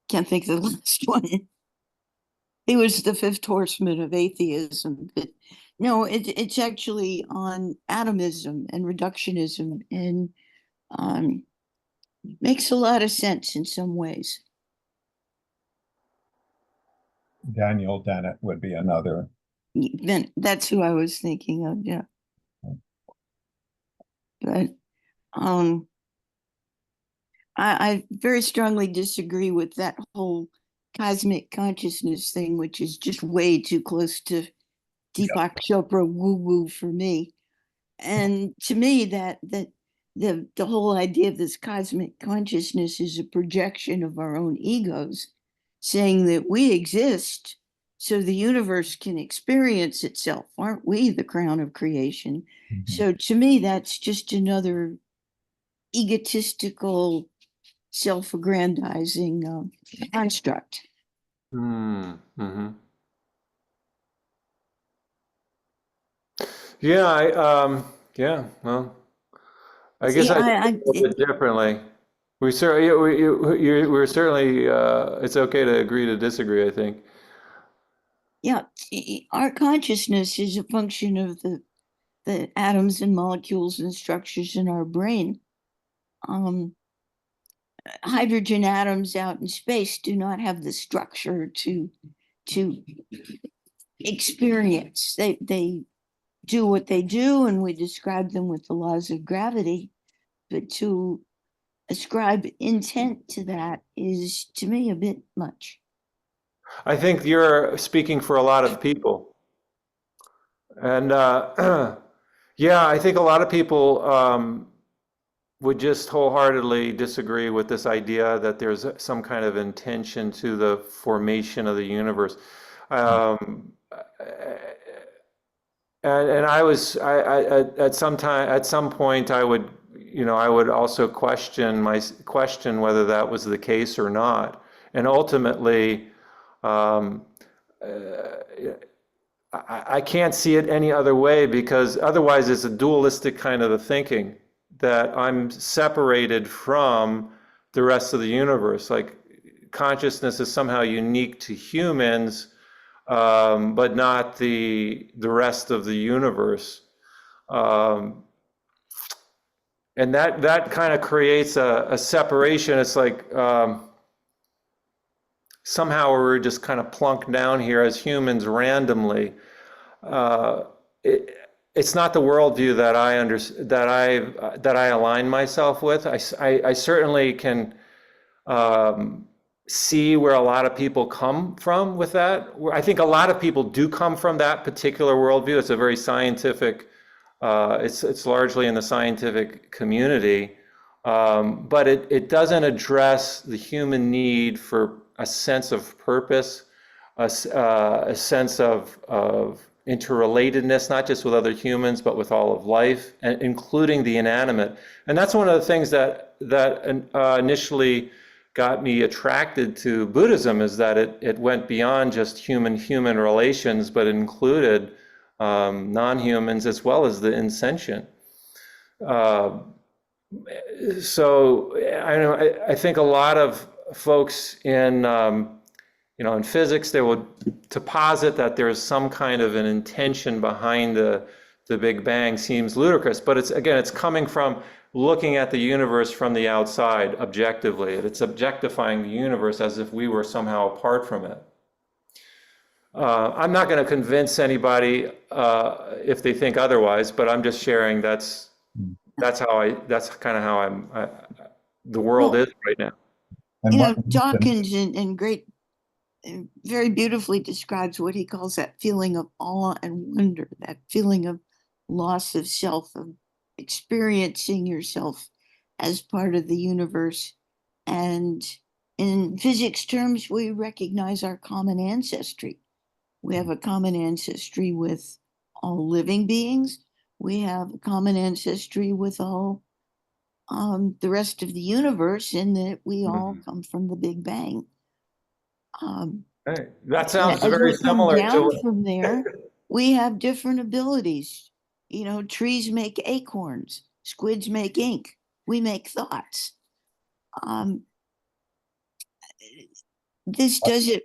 can't think of the last one. He was the fifth horseman of atheism, but no, it's actually on atomism and reductionism, and makes a lot of sense in some ways. Daniel Dennett would be another. Then that's who I was thinking of, yeah. But I very strongly disagree with that whole cosmic consciousness thing, which is just way too close to Deepak Chopra woo-woo for me. And to me, that the whole idea of this cosmic consciousness is a projection of our own egos, saying that we exist so the universe can experience itself. Aren't we the crown of creation? Mm-hmm. So to me, that's just another egotistical, self-aggrandizing construct. Mm-hmm. Yeah, well, I guess I think a little bit differently. We're certainly, it's okay to agree to disagree, I think. Yeah, our consciousness is a function of the atoms and molecules and structures in our brain. Hydrogen atoms out in space do not have the structure to experience. They do what they do, and we describe them with the laws of gravity. But to ascribe intent to that is, to me, a bit much. I think you're speaking for a lot of people. And yeah, I think a lot of people would just wholeheartedly disagree with this idea that there's some kind of intention to the formation of the universe. And at some point I would also question whether that was the case or not. And ultimately, I can't see it any other way, because otherwise it's a dualistic kind of a thinking that I'm separated from the rest of the universe. Like consciousness is somehow unique to humans, but not the rest of the universe. And that kind of creates a separation. It's like somehow we're just kind of plunked down here as humans randomly. It's not the worldview that I align myself with. I certainly can see where a lot of people come from with that. I think a lot of people do come from that particular worldview. It's a very scientific. It's largely in the scientific community, but it doesn't address the human need for a sense of purpose, a sense of interrelatedness, not just with other humans, but with all of life, and including the inanimate. And that's one of the things that initially got me attracted to Buddhism, is that it went beyond just human-human relations, but included non-humans as well as the insentient. So I think a lot of folks in in physics, they would to posit that there's some kind of an intention behind the Big Bang seems ludicrous, but it's coming from looking at the universe from the outside objectively. It's objectifying the universe as if we were somehow apart from it. I'm not going to convince anybody if they think otherwise, but I'm just sharing that's kind of how the world is right now. Dawkins in great, very beautifully describes what he calls that feeling of awe and wonder, that feeling of loss of self, of experiencing yourself as part of the universe. And in physics terms, we recognize our common ancestry. We have a common ancestry with all living beings. We have a common ancestry with all the rest of the universe, in that we all come from the Big Bang. Hey, that sounds as very we come similar down to from there, we have different abilities. Trees make acorns, squids make ink, we make thoughts. This doesn't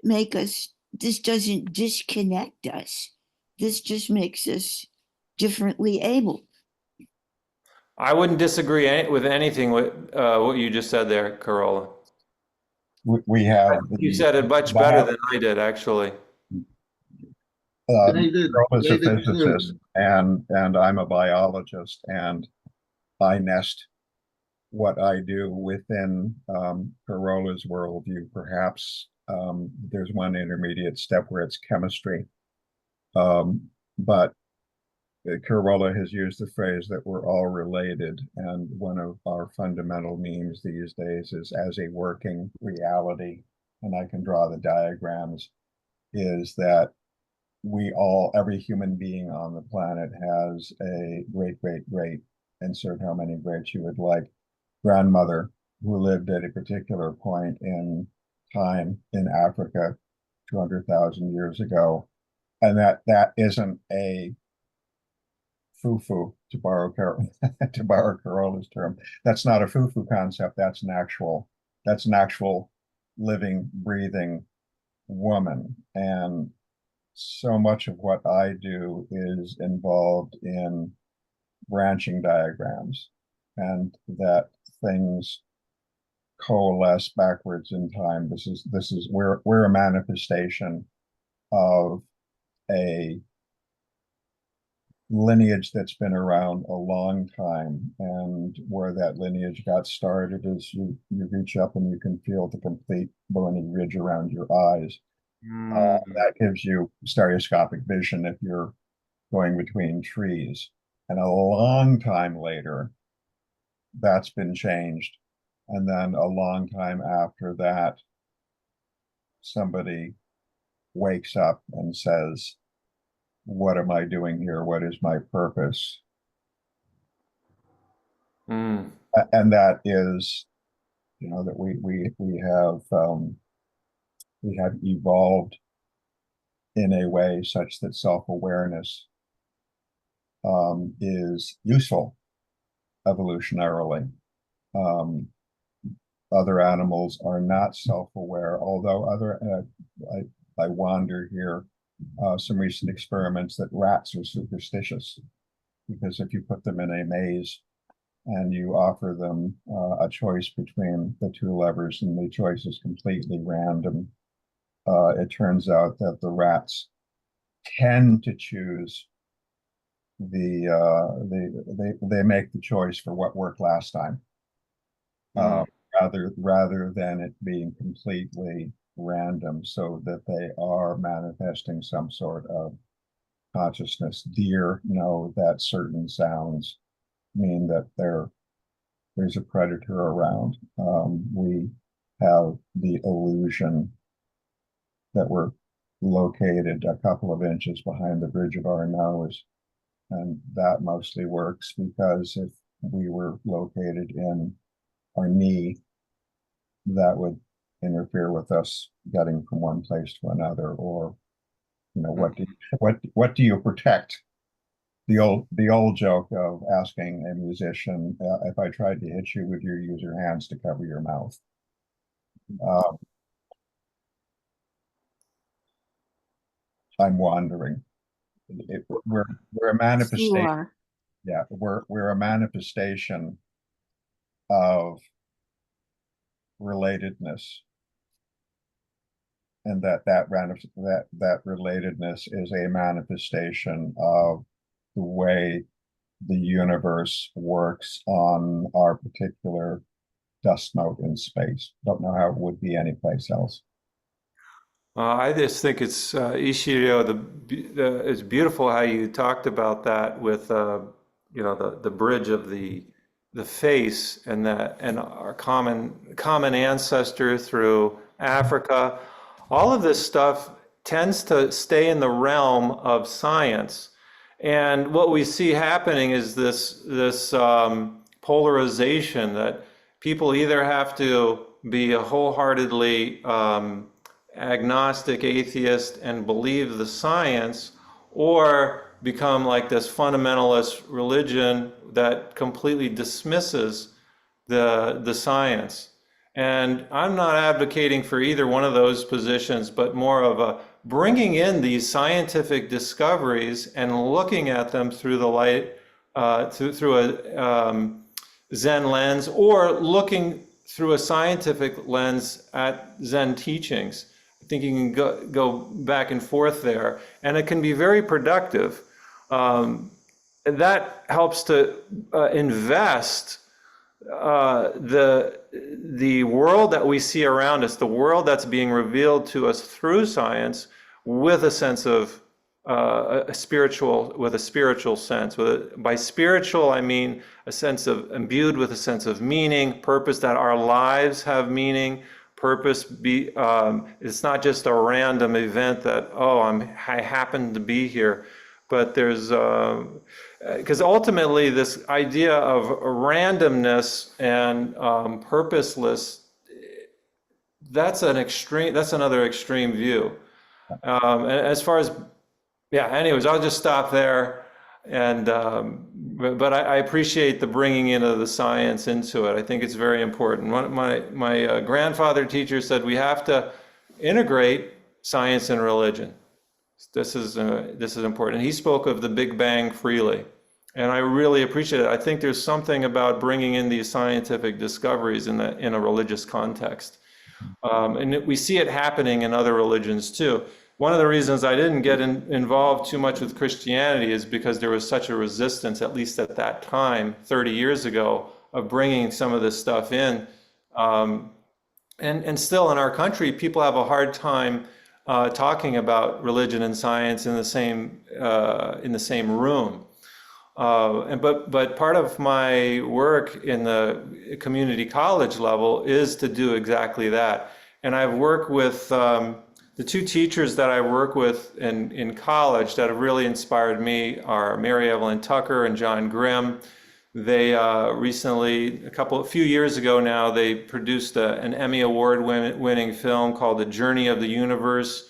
disconnect us. This just makes us differently able. I wouldn't disagree with anything with what you just said there, Carola. We have. You said it much better than I did, actually. Carola's a physicist, and I'm a biologist, and I nest what I do within Carola's worldview. Perhaps there's one intermediate step where it's chemistry, but Carola has used the phrase that we're all related, and one of our fundamental memes these days is as a working reality, and I can draw the diagrams, is that every human being on the planet has a great, insert how many greats you would like, grandmother who lived at a particular point in time in Africa 200,000 years ago. And that isn't a foo-foo, to borrow Carola's term. That's not a foo-foo concept. That's an actual living, breathing woman. And so much of what I do is involved in branching diagrams, and that things coalesce backwards in time. We're a manifestation of a lineage that's been around a long time, and where that lineage got started is you reach up and you can feel the complete bony ridge around your eyes. That gives you stereoscopic vision if you're going between trees. And a long time later, that's been changed. And then a long time after that, somebody wakes up and says, what am I doing here? What is my purpose? And that is, that we have evolved in a way such that self-awareness is useful evolutionarily. Other animals are not self-aware, although I wander here, some recent experiments that rats are superstitious, because if you put them in a maze and you offer them a choice between the two levers and the choice is completely random, it turns out that the rats tend to choose they make the choice for what worked last time, rather than it being completely random, so that they are manifesting some sort of consciousness. Deer know that certain sounds mean that there's a predator around. We have the illusion that were located a couple of inches behind the bridge of our nose. And that mostly works because if we were located in our knee, that would interfere with us getting from one place to another. Or, what do you protect? The old joke of asking a musician, if I tried to hit you, would you use your hands to cover your mouth? I'm wandering. We're a manifestation. Sure. Yeah, we're a manifestation of relatedness, and that relatedness is a manifestation of the way the universe works on our particular dust mote in space. Don't know how it would be anyplace else. I just think it's Ishiro. It's beautiful how you talked about that with the bridge of the face and our common ancestor through Africa. All of this stuff tends to stay in the realm of science, and what we see happening is this polarization that people either have to be a wholeheartedly agnostic atheist and believe the science, or become like this fundamentalist religion that completely dismisses the science. And I'm not advocating for either one of those positions, but more of a bringing in these scientific discoveries and looking at them through the light, through a Zen lens, or looking through a scientific lens at Zen teachings. I think you can go back and forth there, and it can be very productive. That helps to invest the world that we see around us, the world that's being revealed to us through science, with a sense of a spiritual sense. By spiritual, I mean a sense of imbued with a sense of meaning, purpose, that our lives have meaning. Purpose it's not just a random event that, I happen to be here, but there's because ultimately this idea of randomness and purposeless, that's another extreme view. As far as, anyways, I'll just stop there. And but I appreciate the bringing in of the science into it. I think it's very important. My grandfather teacher said we have to integrate science and religion. This is important. He spoke of the Big Bang freely, and I really appreciate it. I think there's something about bringing in these scientific discoveries in a religious context, and we see it happening in other religions too. One of the reasons I didn't get involved too much with Christianity is because there was such a resistance, at least at that time, 30 years ago, of bringing some of this stuff in. And still in our country, people have a hard time talking about religion and science in the same room. But part of my work in the community college level is to do exactly that. And I've worked with the two teachers that I work with in college that have really inspired me are Mary Evelyn Tucker and John Grimm. They recently, a few years ago now, they produced an Emmy Award winning film called The Journey of the Universe,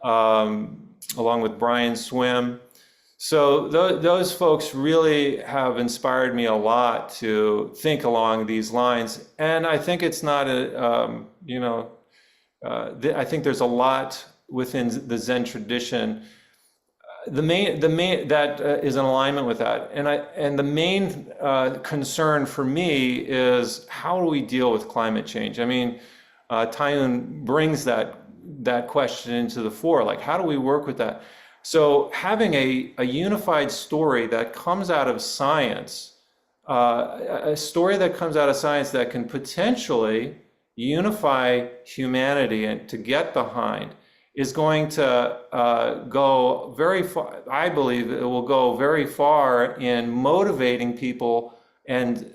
along with Brian Swim. So those folks really have inspired me a lot to think along these lines. And I think it's not I think there's a lot within the Zen tradition. The main that is in alignment with that, and the main concern for me is how do we deal with climate change? I mean, Taiun brings that question into the fore. Like, how do we work with that? So having a unified story that comes out of science, a story that comes out of science that can potentially unify humanity and to get behind, is going to go very far. I believe it will go very far in motivating people and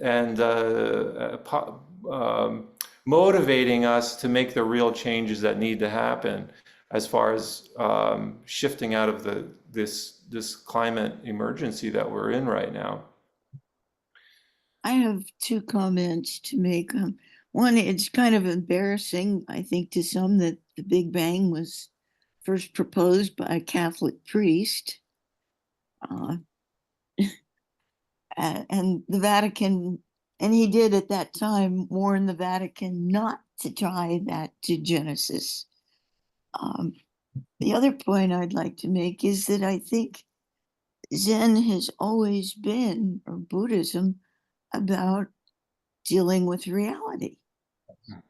motivating us to make the real changes that need to happen. as far as shifting out of this climate emergency that we're in right now. I have two comments to make. One, it's kind of embarrassing, I think, to some that the Big Bang was first proposed by a Catholic priest. And the Vatican, and he did at that time warn the Vatican not to tie that to Genesis. The other point I'd like to make is that I think Zen has always been, or Buddhism, about dealing with reality.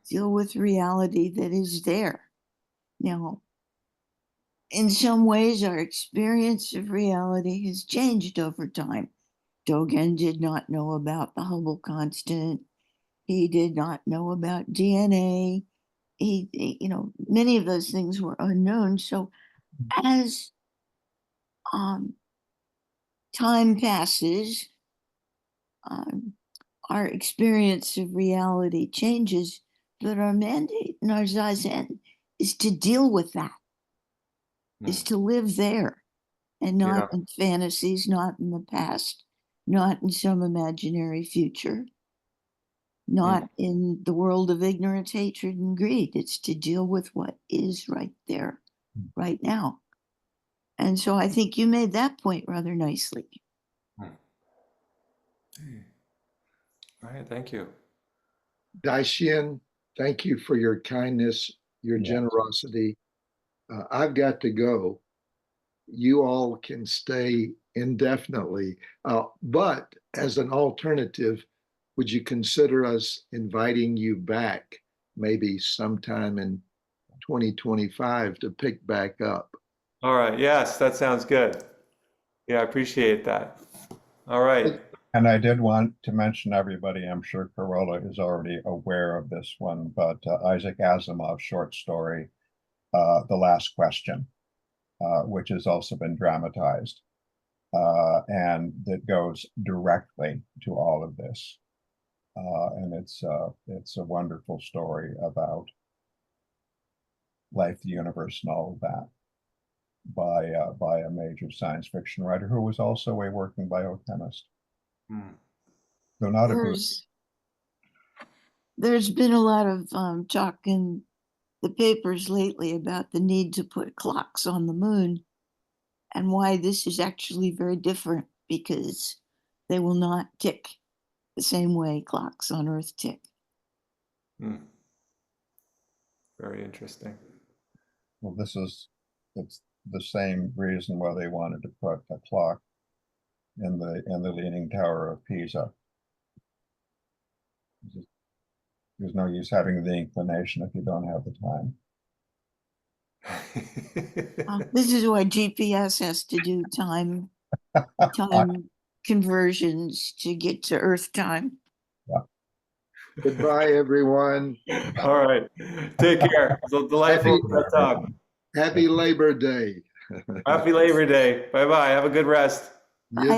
Deal with reality that is there. Now, in some ways, our experience of reality has changed over time. Dogen did not know about the Hubble constant. He did not know about DNA. Many of those things were unknown. So as time passes, our experience of reality changes, but our mandate in our Zazen is to deal with that, is to live there and not in fantasies, not in the past, not in some imaginary future, not in the world of ignorance, hatred, and greed. It's to deal with what is right there, right now. And so I think you made that point rather nicely. All right, thank you. Daishin, thank you for your kindness, your generosity. I've got to go. You all can stay indefinitely, but as an alternative, would you consider us inviting you back maybe sometime in 2025 to pick back up? All right, yes, that sounds good. Yeah, I appreciate that. All right. And I did want to mention everybody, I'm sure Carola is already aware of this one, but Isaac Asimov's short story, The Last Question, which has also been dramatized, and that goes directly to all of this. And it's a wonderful story about life, the universe, and all of that by a major science fiction writer who was also a working biochemist. Though not a Buddhist. There's been a lot of talk in the papers lately about the need to put clocks on the moon and why this is actually very different, because they will not tick the same way clocks on Earth tick. Very interesting. Well, it's the same reason why they wanted to put a clock in the Leaning Tower of Pisa. There's no use having the inclination if you don't have the time. This is why GPS has to do time conversions to get to Earth time. Yeah. Goodbye, everyone. All right. Take care. It's a delightful talk. Happy Labor Day. Happy Labor Day. Bye-bye. Have a good rest. You too.